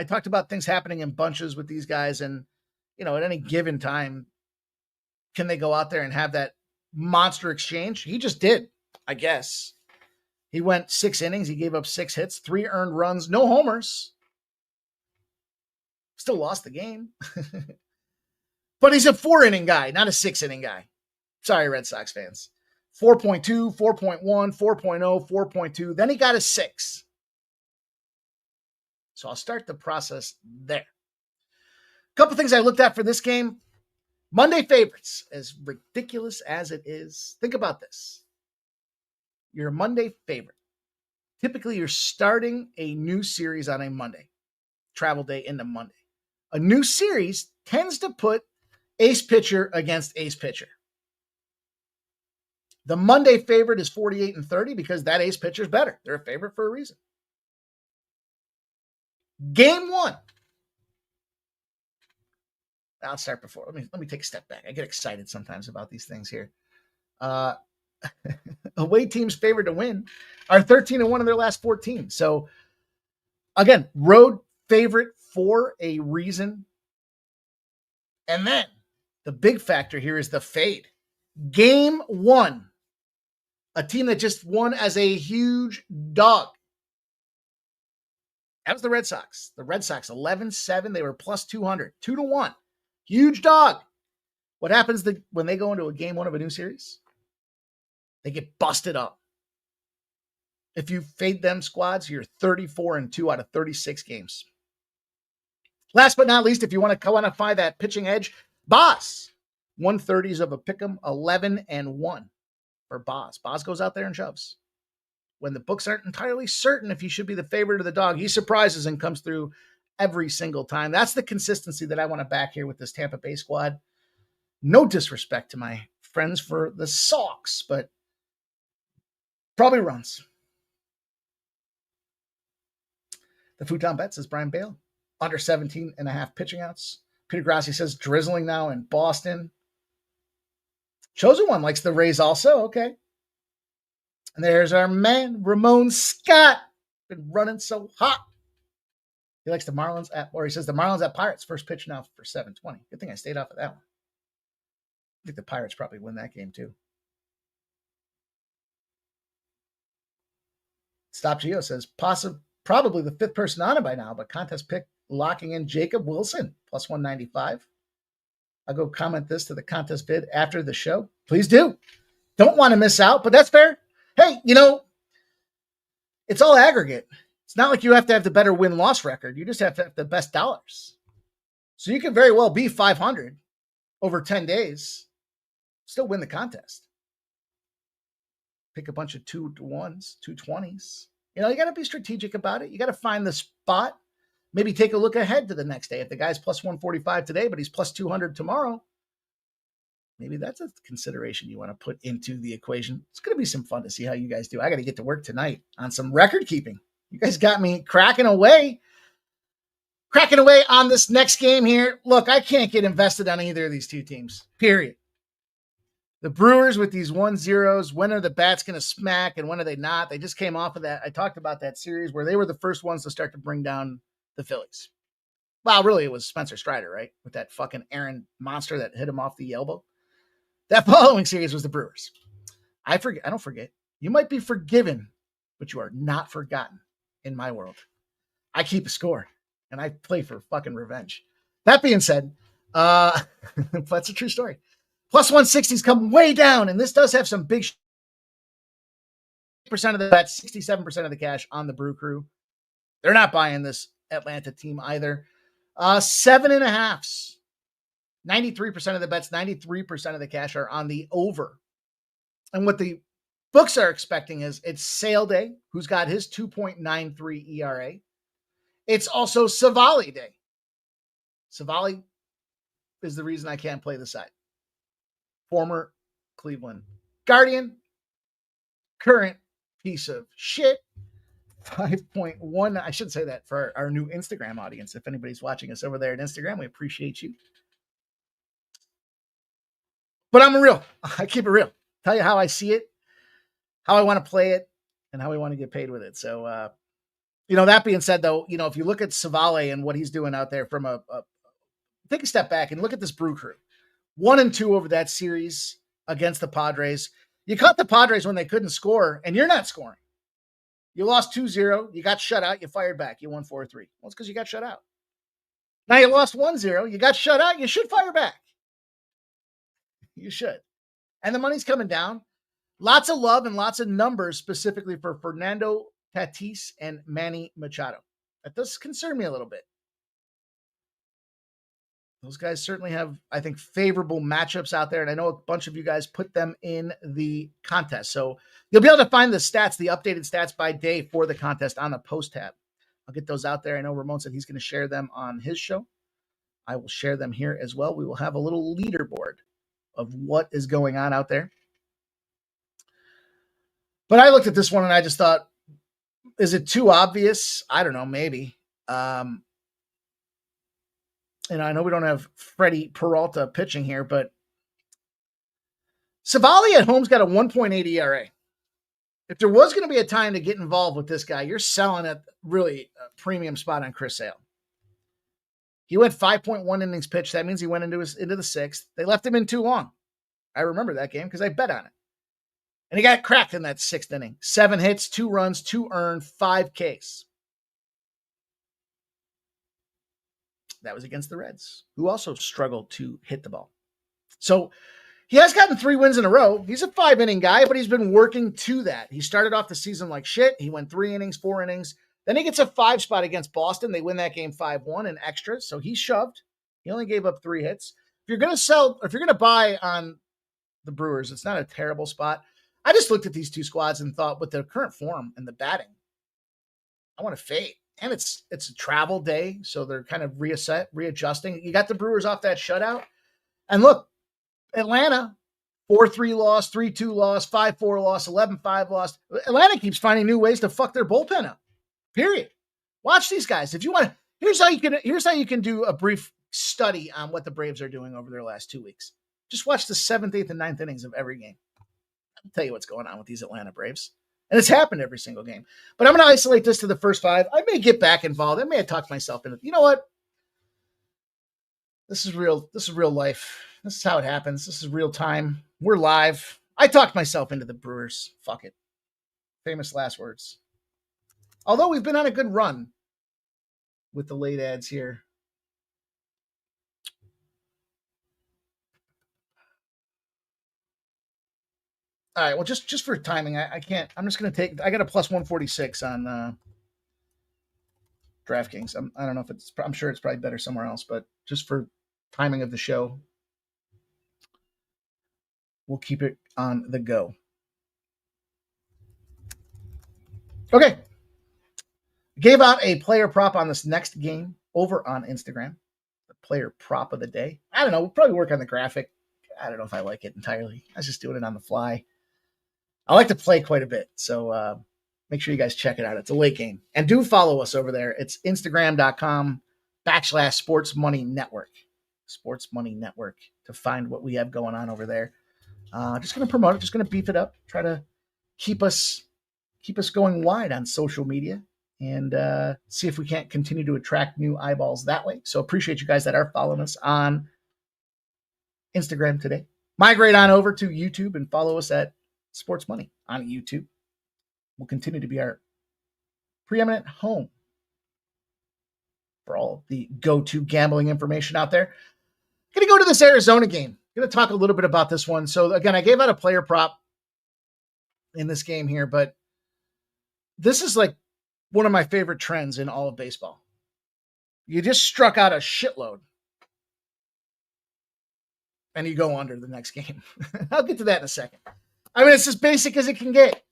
talked about things happening in bunches with these guys, and, at any given time, can they go out there and have that monster exchange? He just did, I guess. He went 6 innings. He gave up 6 hits, 3 earned runs, no homers. Still lost the game. But he's a 4-inning guy, not a 6-inning guy. Sorry, Red Sox fans. 4.2, 4.1, 4.0, 4.2. Then he got a 6. So I'll start the process there. A couple things I looked at for this game. Monday favorites, as ridiculous as it is. Think about this. You're a Monday favorite. Typically, you're starting a new series on a Monday. Travel day into Monday. A new series tends to put ace pitcher against ace pitcher. The Monday favorite is 48-30 because that ace pitcher is better. They're a favorite for a reason. Game 1. I'll start before. Let me take a step back. I get excited sometimes about these things here. Away teams favored to win are 13-1 in their last 14. So again, road favorite for a reason. And then the big factor here is the fade. Game 1. A team that just won as a huge dog. That was the Red Sox. The Red Sox, 11-7. They were plus 200. 2-1. Huge dog. What happens when they go into a game 1 of a new series? They get busted up. If you fade them squads, you're 34-2 out of 36 games. Last but not least, if you want to quantify that pitching edge, Boz. 130s of a pick'em, 11-1 for Boz. Boz goes out there and shoves. When the books aren't entirely certain if he should be the favorite of the dog, he surprises and comes through every single time. That's the consistency that I want to back here with this Tampa Bay squad. No disrespect to my friends for the Sox, but probably runs. The Futon Bet says Brian Bale. Under 17.5 pitching outs. Peter Grassi says drizzling now in Boston. Chosen One likes the Rays also. Okay. And there's our man, Ramon Scott. Been running so hot. He likes the Marlins he says the Marlins at Pirates. First pitch now for 7:20. Good thing I stayed off of that one. I think the Pirates probably win that game too. Stop Geo says probably the 5th person on it by now, but contest pick locking in Jacob Wilson plus 195. I'll go comment this to the contest bid after the show. Please do. Don't want to miss out, but that's fair. Hey, it's all aggregate. It's not like you have to have the better win-loss record. You just have to have the best dollars. So you can very well be 500 over 10 days, still win the contest. Pick a bunch of 2-1s, 220s. You got to be strategic about it. You got to find the spot. Maybe take a look ahead to the next day. If the guy's plus 145 today, but he's plus 200 tomorrow, maybe that's a consideration you want to put into the equation. It's going to be some fun to see how you guys do. I got to get to work tonight on some record keeping. You guys got me cracking away on this next game here. Look, I can't get invested on either of these two teams, period. The Brewers with these 1-0s, when are the bats going to smack and when are they not? They just came off of that. I talked about that series where they were the first ones to start to bring down the Phillies. Well, really, it was Spencer Strider, right? With that fucking Aaron monster that hit him off the elbow. That following series was the Brewers. I don't forget. You might be forgiven, but you are not forgotten in my world. I keep a score, and I play for fucking revenge. That being said, that's a true story. Plus 160s come way down, and this does have some big 68% of the bets, 67% of the cash on the Brew Crew. They're not buying this Atlanta team either. 7.5s. 93% of the bets, 93% of the cash are on the over. And what the books are expecting is it's Sale Day, who's got his 2.93 ERA. It's also Savali Day. Savali is the reason I can't play the side. Former Cleveland Guardian, current piece of shit. 5.1. I should say that for our new Instagram audience. If anybody's watching us over there at Instagram, we appreciate you. But I'm real. I keep it real. Tell you how I see it, how I want to play it, and how we want to get paid with it. So, that being said, though, if you look at Savale and what he's doing out there from take a step back and look at this Brew Crew. 1-2 over that series against the Padres. You caught the Padres when they couldn't score, and you're not scoring. You lost 2-0. You got shut out. You fired back. You won 4-3. Well, it's because you got shut out. Now you lost 1-0. You got shut out. You should fire back. You should. And the money's coming down. Lots of love and lots of numbers specifically for Fernando Tatis and Manny Machado. That does concern me a little bit. Those guys certainly have, I think, favorable matchups out there. And I know a bunch of you guys put them in the contest. So you'll be able to find the stats, the updated stats by day for the contest on the post tab. I'll get those out there. I know Ramon said he's going to share them on his show. I will share them here as well. We will have a little leaderboard of what is going on out there. But I looked at this one and I just thought, is it too obvious? I don't know, maybe. And I know we don't have Freddie Peralta pitching here, but Savali at home's got a 1.8 ERA. If there was going to be a time to get involved with this guy, you're selling at really a premium spot on Chris Sale. He went 5.1 innings pitched. That means he went into the sixth. They left him in too long. I remember that game because I bet on it. And he got cracked in that sixth inning. 7 hits, 2 runs, 2 earned, 5 Ks. That was against the Reds, who also struggled to hit the ball. So he has gotten 3 wins in a row. He's a 5-inning guy, but he's been working to that. He started off the season like shit. He went 3 innings, 4 innings. Then he gets a 5 spot against Boston. They win that game 5-1 in extras. So he shoved. He only gave up 3 hits. If you're going to buy on the Brewers, it's not a terrible spot. I just looked at these two squads and thought, with their current form and the batting, I want to fade. And it's a travel day, so they're kind of readjusting. You got the Brewers off that shutout. And look, Atlanta, 4-3 loss, 3-2 loss, 5-4 loss, 11-5 loss. Atlanta keeps finding new ways to fuck their bullpen up. Period. Watch these guys. If you want, here's how you can do a brief study on what the Braves are doing over their last 2 weeks. Just watch the 7th, 8th, and 9th innings of every game. I'll tell you what's going on with these Atlanta Braves. And it's happened every single game. But I'm going to isolate this to the first 5. I may get back involved. I may have talked myself into, you know what? This is real. This is real life. This is how it happens. This is real time. We're live. I talked myself into the Brewers. Fuck it. Famous last words. Although we've been on a good run with the late ads here. All right, well, just for timing, I can't. I'm just going to take. I got a plus 146 on DraftKings. I don't know if it's. I'm sure it's probably better somewhere else, but just for timing of the show, we'll keep it on the go. Okay. Gave out a player prop on this next game over on Instagram. The player prop of the day. I don't know. We'll probably work on the graphic. I don't know if I like it entirely. I was just doing it on the fly. I like to play quite a bit, so make sure you guys check it out. It's a late game. And do follow us over there. It's Instagram.com/Sports Money Network. Sports Money Network to find what we have going on over there. Just going to promote it. Just going to beef it up. Try to keep us going wide on social media and see if we can't continue to attract new eyeballs that way. So appreciate you guys that are following us on Instagram today. Migrate on over to YouTube and follow us at Sports Money on YouTube. Will continue to be our preeminent home for all the go-to gambling information out there. Going to go to this Arizona game. Going to talk a little bit about this one. So again, I gave out a player prop in this game here, but this is like one of my favorite trends in all of baseball. You just struck out a shitload and you go under the next game. I'll get to that in a second. I mean, it's as basic as it can get.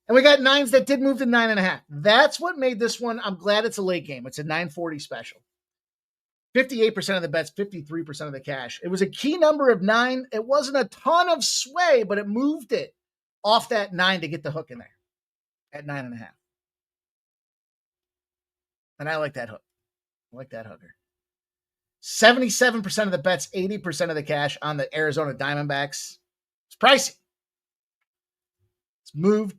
And we got 9s that did move to 9.5. That's what made this one. I'm glad it's a late game. It's a 940 special. 58% of the bets, 53% of the cash. It was a key number of 9. It wasn't a ton of sway, but it moved it off that 9 to get the hook in there at 9.5. And I like that hook. I like that hooker. 77% of the bets, 80% of the cash on the Arizona Diamondbacks. It's pricey. It's moved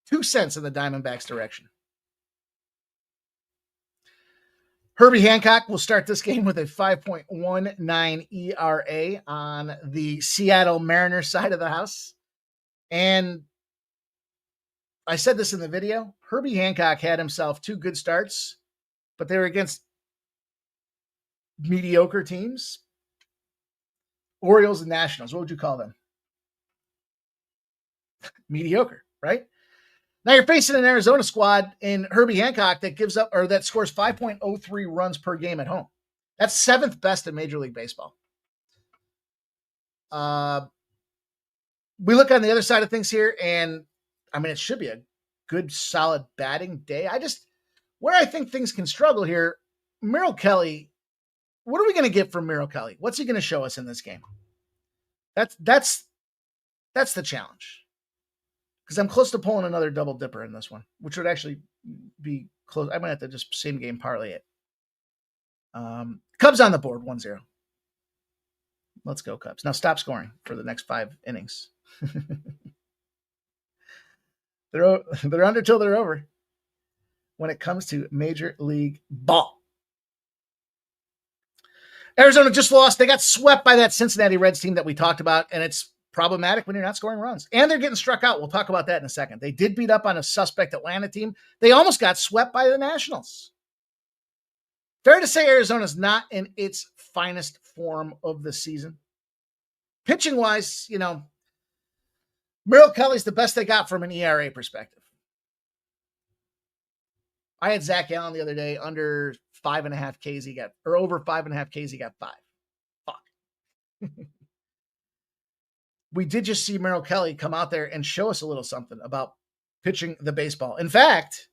2 cents in the Diamondbacks' direction. Herbie Hancock will start this game with a 5.19 ERA on the Seattle Mariners side of the house. And I said this in the video. Herbie Hancock had himself 2 good starts, but they were against mediocre teams. Orioles and Nationals. What would you call them? Mediocre, right? Now you're facing an Arizona squad in Herbie Hancock that gives up or that scores 5.03 runs per game at home. That's 7th best in Major League Baseball. We look on the other side of things here, and I mean, it should be a good, solid batting day. Where I think things can struggle here, Merrill Kelly. What are we going to get from Merrill Kelly? What's he going to show us in this game? That's the challenge. Because I'm close to pulling another double dipper in this one, which would actually be close. I might have to just same game parlay it. Cubs on the board, 1-0. Let's go, Cubs. Now stop scoring for the next 5 innings. They're under till they're over when it comes to Major League Ball. Arizona just lost. They got swept by that Cincinnati Reds team that we talked about, and it's problematic when you're not scoring runs. And they're getting struck out. We'll talk about that in a second. They did beat up on a suspect Atlanta team. They almost got swept by the Nationals. Fair to say Arizona's not in its finest form of the season. Pitching-wise, Merrill Kelly's the best they got from an ERA perspective. I had Zach Allen the other day under 5.5 Ks he got, or over 5.5 Ks he got 5. Fuck. We did just see Merrill Kelly come out there and show us a little something about pitching the baseball. In fact,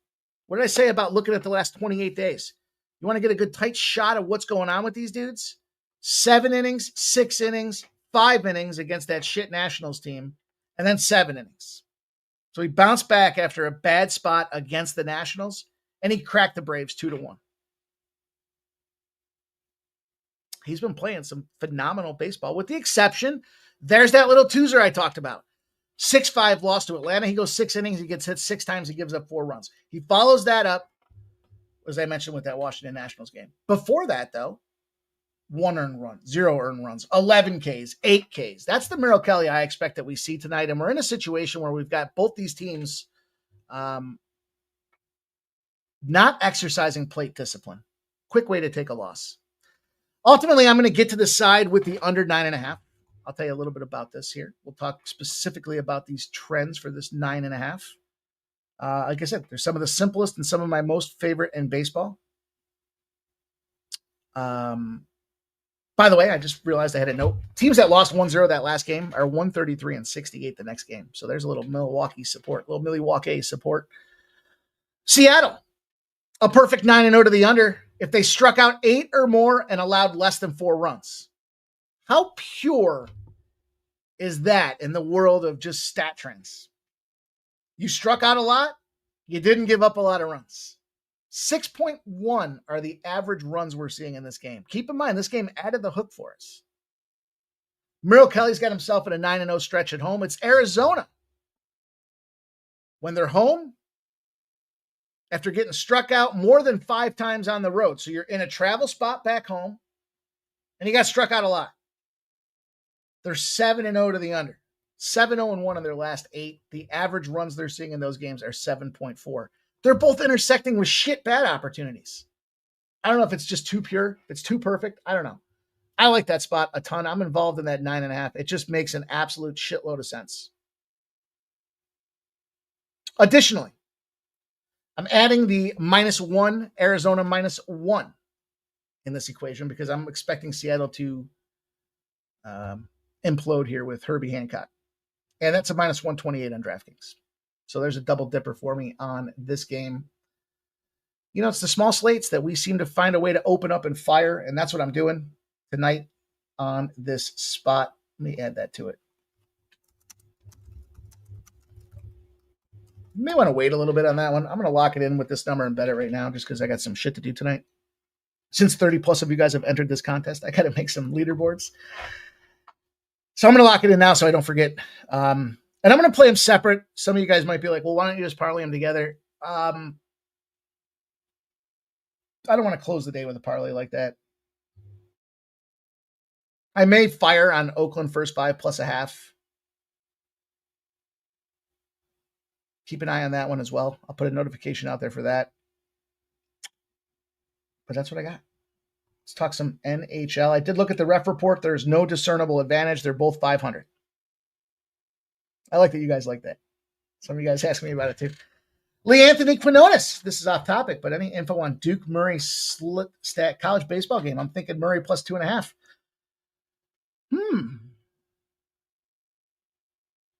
what did I say about looking at the last 28 days? You want to get a good tight shot of what's going on with these dudes? 7 innings, 6 innings, 5 innings against that shit Nationals team, and then 7 innings. So he bounced back after a bad spot against the Nationals, and he cracked the Braves 2-1. He's been playing some phenomenal baseball, with the exception, there's that little twoozer I talked about. 6-5 loss to Atlanta. He goes 6 innings. He gets hit 6 times. He gives up 4 runs. He follows that up, as I mentioned, with that Washington Nationals game. Before that, though, 1 earned run, 0 earned runs, 11 Ks, 8 Ks. That's the Merrill Kelly I expect that we see tonight. And we're in a situation where we've got both these teams not exercising plate discipline. Quick way to take a loss. Ultimately, I'm going to get to the side with the under 9.5. I'll tell you a little bit about this here. We'll talk specifically about these trends for this 9.5. Like I said, they're some of the simplest and some of my most favorite in baseball. By the way, I just realized I had a note. Teams that lost 1-0 that last game are 133-68 the next game. So there's a little Milwaukee support. Seattle, a perfect 9-0 to the under if they struck out 8 or more and allowed less than 4 runs. How pure is that in the world of just stat trends? You struck out a lot. You didn't give up a lot of runs. 6.1 are the average runs we're seeing in this game. Keep in mind, this game added the hook for us. Merrill Kelly's got himself in a 9-0 stretch at home. It's Arizona. When they're home, after getting struck out more than 5 times on the road. So you're in a travel spot back home, and you got struck out a lot. They're 7-0 to the under. 7-0-1 in their last 8. The average runs they're seeing in those games are 7.4. They're both intersecting with shit bad opportunities. I don't know if it's just too pure. If it's too perfect. I don't know. I like that spot a ton. I'm involved in that 9.5. It just makes an absolute shitload of sense. Additionally, I'm adding the -1, Arizona -1 in this equation because I'm expecting Seattle to implode here with Herbie Hancock. And that's a -128 on DraftKings. So there's a double dipper for me on this game. You know, it's the small slates that we seem to find a way to open up and fire, and that's what I'm doing tonight on this spot. Let me add that to it. You may want to wait a little bit on that one. I'm going to lock it in with this number and bet it right now just because I got some shit to do tonight. Since 30 plus of you guys have entered this contest, I got to make some leaderboards. So I'm going to lock it in now so I don't forget. And I'm going to play them separate. Some of you guys might be like, well, why don't you just parlay them together? I don't want to close the day with a parlay like that. I may fire on Oakland first 5 plus a half. Keep an eye on that one as well. I'll put a notification out there for that. But that's what I got. Let's talk some NHL. I did look at the ref report. There's no discernible advantage. They're both 500. I like that you guys like that. Some of you guys ask me about it too. Lee Anthony Quinones. This is off topic, but any info on Duke Murray slit stat college baseball game? I'm thinking Murray plus 2.5.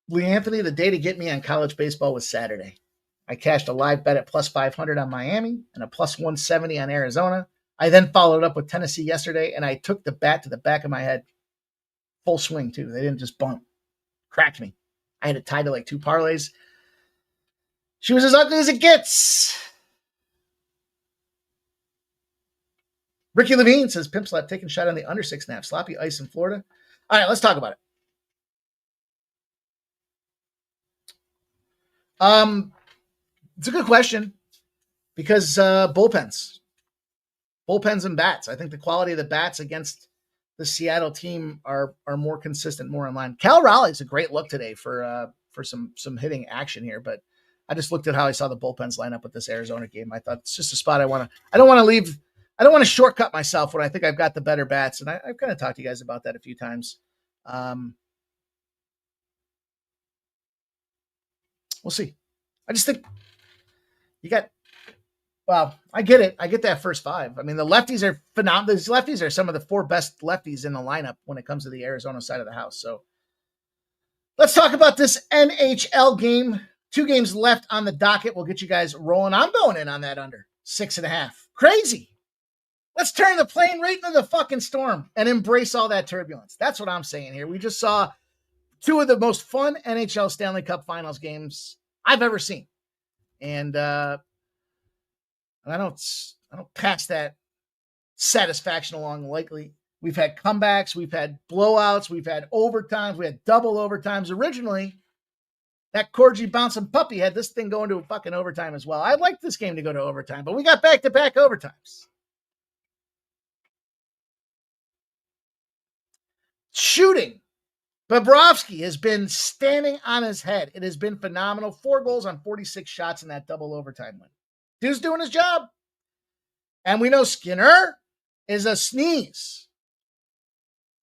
Lee Anthony, the day to get me on college baseball was Saturday. I cashed a live bet at plus 500 on Miami and a plus 170 on Arizona. I then followed up with Tennessee yesterday, and I took the bat to the back of my head. Full swing, too. They didn't just bump. Cracked me. I had it tied to like 2 parlays. She was as ugly as it gets. Ricky Levine says, Pimp Slap taking shot on the under 6.5. Sloppy ice in Florida. All right, let's talk about it. It's a good question because bullpens and bats. I think the quality of the bats against the Seattle team are more consistent, more in line. Cal Raleigh's a great look today for some hitting action here, but I just looked at how I saw the bullpens line up with this Arizona game. I thought it's just a spot I don't want to shortcut myself when I think I've got the better bats, and I've kind of talked to you guys about that a few times. We'll see. I just think I get it. I get that first 5. I mean, the lefties are phenomenal. These lefties are some of the 4 best lefties in the lineup when it comes to the Arizona side of the house. So let's talk about this NHL game. 2 games left on the docket. We'll get you guys rolling. I'm going in on that under 6.5. Crazy. Let's turn the plane right into the fucking storm and embrace all that turbulence. That's what I'm saying here. We just saw 2 of the most fun NHL Stanley Cup Finals games I've ever seen. And I don't pass that satisfaction along lightly. We've had comebacks, we've had blowouts, we've had overtimes, we had double overtimes. Originally, that Corgi bouncing puppy had this thing going to a fucking overtime as well. I'd like this game to go to overtime, but we got back-to-back overtimes. Shooting. Bobrovsky has been standing on his head. It has been phenomenal. 4 goals on 46 shots in that double overtime win. Dude's doing his job. And we know Skinner is a sneeze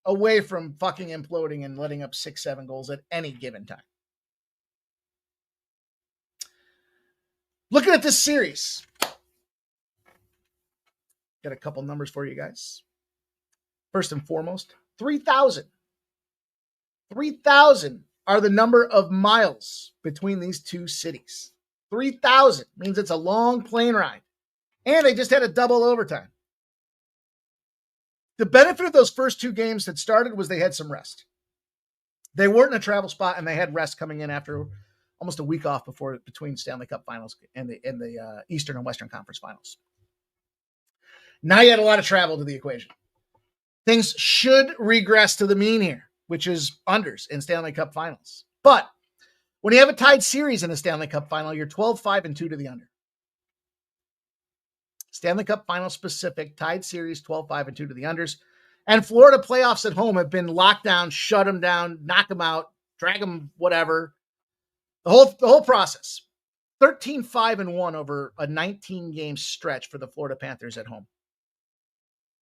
away from fucking imploding and letting up 6-7 goals at any given time. Looking at this series. Got a couple numbers for you guys. First and foremost, 3,000. 3,000 are the number of miles between these 2 cities. 3,000 means it's a long plane ride. And they just had a double overtime. The benefit of those first 2 games that started was they had some rest. They weren't in a travel spot, and they had rest coming in after almost a week off between Stanley Cup Finals and the Eastern and Western Conference Finals. Now you had a lot of travel to the equation. Things should regress to the mean here, which is unders in Stanley Cup Finals. But when you have a tied series in a Stanley Cup Final, you're 12-5-2 to the under. Stanley Cup Final specific, tied series, 12-5-2 to the unders. And Florida playoffs at home have been locked down, shut them down, knock them out, drag them, whatever. The whole process. 13-5-1 over a 19-game stretch for the Florida Panthers at home.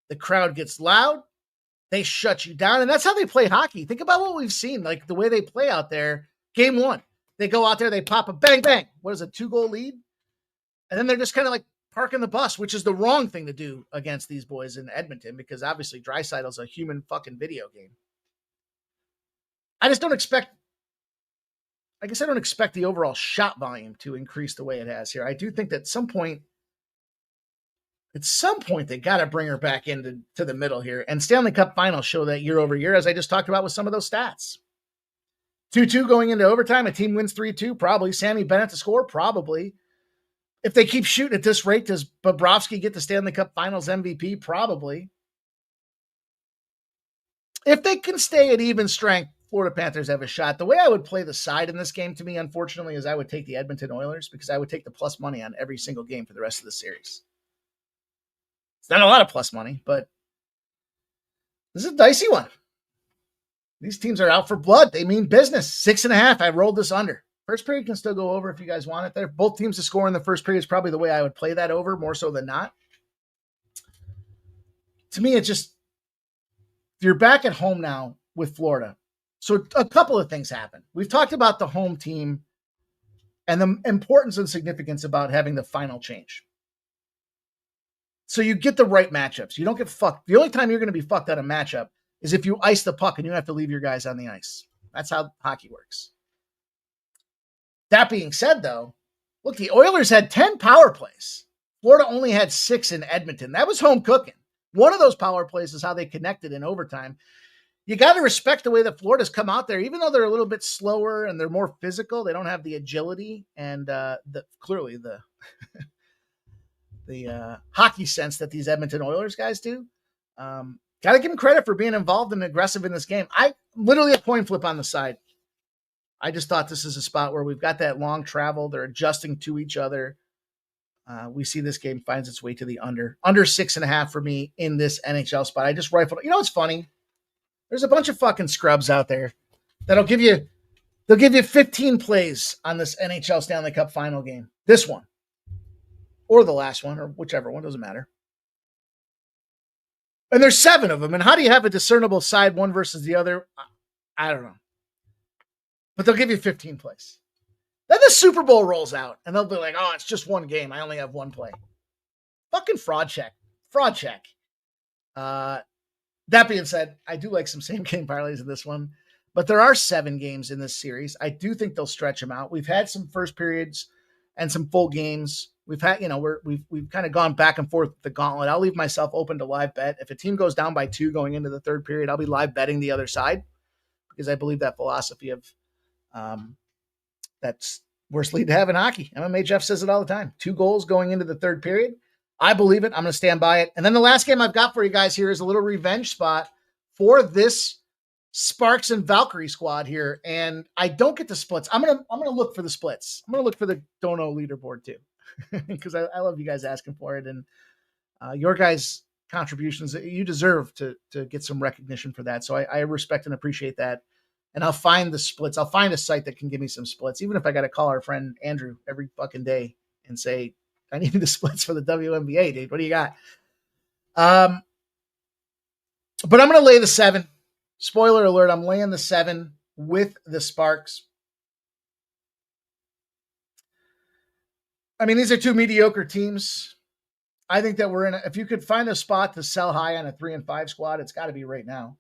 The crowd gets loud. They shut you down, and that's how they play hockey. Think about what we've seen, like the way they play out there. Game 1, they go out there, they pop a bang, bang. What is a 2-goal lead? And then they're just kind of like parking the bus, which is the wrong thing to do against these boys in Edmonton, because obviously Draisaitl's a human fucking video game. I don't expect the overall shot volume to increase the way it has here. I do think that at some point, they got to bring her back into the middle here. And Stanley Cup finals show that year over year, as I just talked about with some of those stats. 2-2 going into overtime. A team wins 3-2, probably. Sammy Bennett to score, probably. If they keep shooting at this rate, does Bobrovsky get the Stanley Cup finals MVP? Probably. If they can stay at even strength, Florida Panthers have a shot. The way I would play the side in this game, to me, unfortunately, is I would take the Edmonton Oilers, because I would take the plus money on every single game for the rest of the series. It's not a lot of plus money, but this is a dicey one. These teams are out for blood. They mean business. 6.5. I rolled this under. First period can still go over if you guys want it there. Both teams to score in the first period is probably the way I would play that over, more so than not. To me, it's just, you're back at home now with Florida. So a couple of things happen. We've talked about the home team and the importance and significance about having the final change. So you get the right matchups. You don't get fucked. The only time you're going to be fucked out of matchup is if you ice the puck and you have to leave your guys on the ice. That's how hockey works. That being said, though, look, the Oilers had 10 power plays. Florida only had 6 in Edmonton. That was home cooking. One of those power plays is how they connected in overtime. You got to respect the way that Florida's come out there, even though they're a little bit slower and they're more physical. They don't have the agility and clearly the hockey sense that these Edmonton Oilers guys do. Got to give them credit for being involved and aggressive in this game. I literally a coin flip on the side. I just thought this is a spot where we've got that long travel. They're adjusting to each other. We see this game finds its way to the under 6.5 for me in this NHL spot. I just rifled. You know what's funny? There's a bunch of fucking scrubs out there that'll give you 15 plays on this NHL Stanley Cup final game. This one or the last one or whichever one, doesn't matter. And there's 7 of them. And how do you have a discernible side one versus the other? I don't know. But they'll give you 15 plays. Then the Super Bowl rolls out and they'll be like, oh, it's just one game. I only have one play. Fucking fraud check. That being said, I do like some same game parlays in this one, but there are 7 games in this series. I do think they'll stretch them out. We've had some first periods and some full games. We've had, we've kind of gone back and forth with the gauntlet. I'll leave myself open to live bet. If a team goes down by 2 going into the third period, I'll be live betting the other side, because I believe that philosophy of that's worst lead to have in hockey. MMA Jeff says it all the time. 2 goals going into the third period. I believe it. I'm going to stand by it. And then the last game I've got for you guys here is a little revenge spot for this Sparks and Valkyrie squad here. And I don't get the splits. I'm going to look for the splits. I'm going to look for the Dono leaderboard too, because I love you guys asking for it. And your guys' contributions, you deserve to get some recognition for that. So I respect and appreciate that. And I'll find the splits. I'll find a site that can give me some splits, even if I got to call our friend Andrew every fucking day and say, I need the splits for the WNBA, dude. What do you got? But I'm going to lay the 7. Spoiler alert, I'm laying the 7 with the Sparks. I mean, these are 2 mediocre teams. I think that we're in if you could find a spot to sell high on a 3-5 squad, it's got to be right now.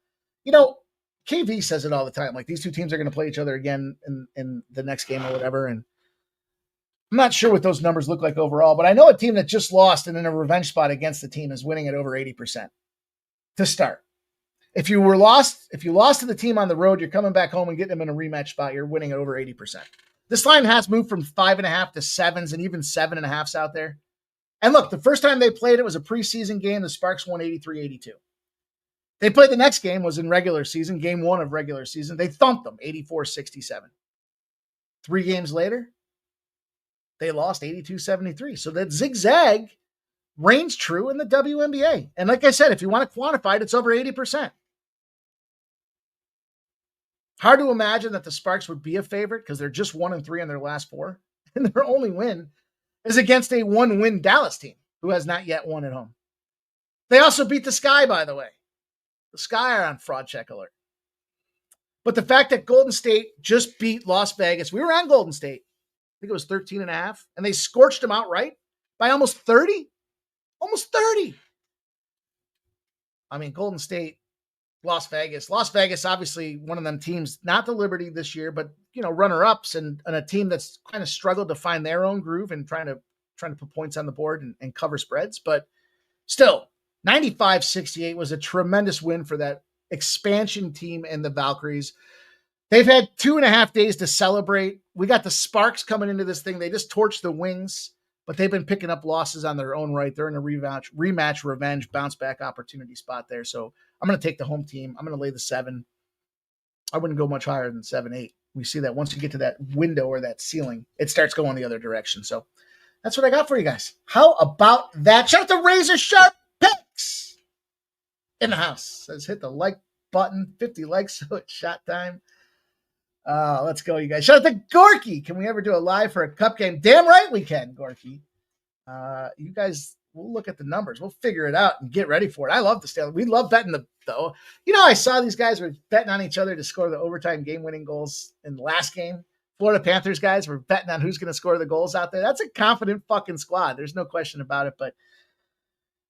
KV says it all the time. Like, these 2 teams are going to play each other again in the next game or whatever. And I'm not sure what those numbers look like overall, but I know a team that just lost and in a revenge spot against the team is winning at over 80% to start. If you lost to the team on the road, you're coming back home and getting them in a rematch spot, you're winning at over 80%. This line has moved from 5.5 to 7s and even 7.5s out there. And look, the first time they played, it was a preseason game. The Sparks won 83-82. They played the next game was in regular season, game 1 of regular season. They thumped them 84-67. 3 games later, they lost 82-73. So that zigzag reigns true in the WNBA. And like I said, if you want to quantify it, it's over 80%. Hard to imagine that the Sparks would be a favorite because they're just 1-3 in their last 4. And their only win is against a 1-win Dallas team who has not yet won at home. They also beat the Sky, by the way. The Sky are on fraud check alert. But the fact that Golden State just beat Las Vegas, we were on Golden State. I think it was 13.5, and they scorched them outright. by almost 30. Almost 30. I mean, Golden State, Las Vegas. Las Vegas, obviously one of them teams, not the Liberty this year, but runner-ups and a team that's kind of struggled to find their own groove and trying to put points on the board and cover spreads. But still, 95-68 was a tremendous win for that expansion team and the Valkyries. They've had 2.5 days to celebrate. We got the Sparks coming into this thing. They just torched the Wings, but they've been picking up losses on their own right. They're in a rematch, revenge, bounce back opportunity spot there. So I'm going to take the home team. I'm going to lay the 7. I wouldn't go much higher than 7-8. We see that once you get to that window or that ceiling, it starts going the other direction. So that's what I got for you guys. How about that? Shout out to Razor Sharp Picks in the house. Says hit the like button. 50 likes, so it's shot time. Let's go, you guys. Shout out to Gorky. Can we ever do a live for a cup game? Damn right we can, Gorky. You guys, we'll look at the numbers. We'll figure it out and get ready for it. I love the Stanley. We love betting though. I saw these guys were betting on each other to score the overtime game-winning goals in the last game. Florida Panthers guys were betting on who's going to score the goals out there. That's a confident fucking squad. There's no question about it, but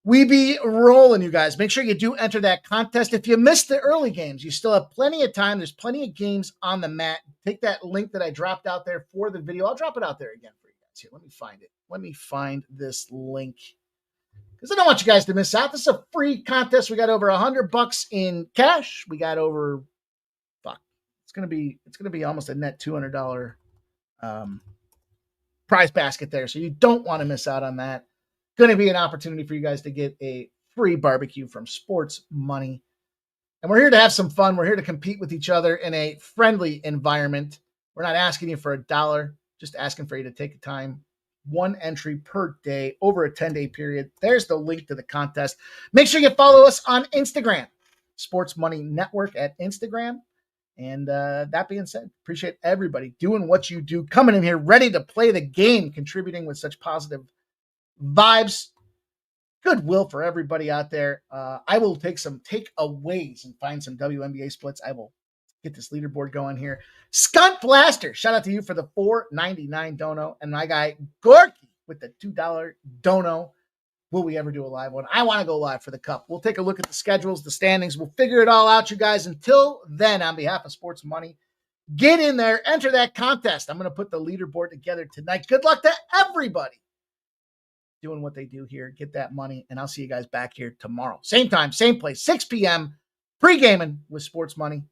we be rolling, you guys. Make sure you do enter that contest. If you missed the early games, you still have plenty of time. There's plenty of games on the mat. Take that link that I dropped out there for the video. I'll drop it out there again for you guys. Here, let me find it. Let me find this link because I don't want you guys to miss out. This is a free contest. We got over $100 in cash. We got over, it's gonna be almost a net $200 prize basket there. So you don't want to miss out on that. Going to be an opportunity for you guys to get a free barbecue from Sports Money. And we're here to have some fun. We're here to compete with each other in a friendly environment. We're not asking you for $1, just asking for you to take the time. 1 entry per day over a 10-day period. There's the link to the contest. Make sure you follow us on Instagram, Sports Money Network at Instagram. And that being said, appreciate everybody doing what you do, coming in here ready to play the game, contributing with such positive vibes, goodwill for everybody out there. I will take some takeaways and find some WNBA splits. I will get this leaderboard going here. Skunt Blaster, shout out to you for the $4.99 dono, and my guy Gorky with the $2 dono. Will we ever do a live one? I want to go live for the cup. We'll take a look at the schedules, the standings. We'll figure it all out, you guys. Until then, on behalf of Sports Money, get in there, enter that contest. I'm going to put the leaderboard together tonight. Good luck to everybody doing what they do here. Get that money, and I'll see you guys back here tomorrow. Same time, same place, 6 p.m., pre-gaming with Sports Money.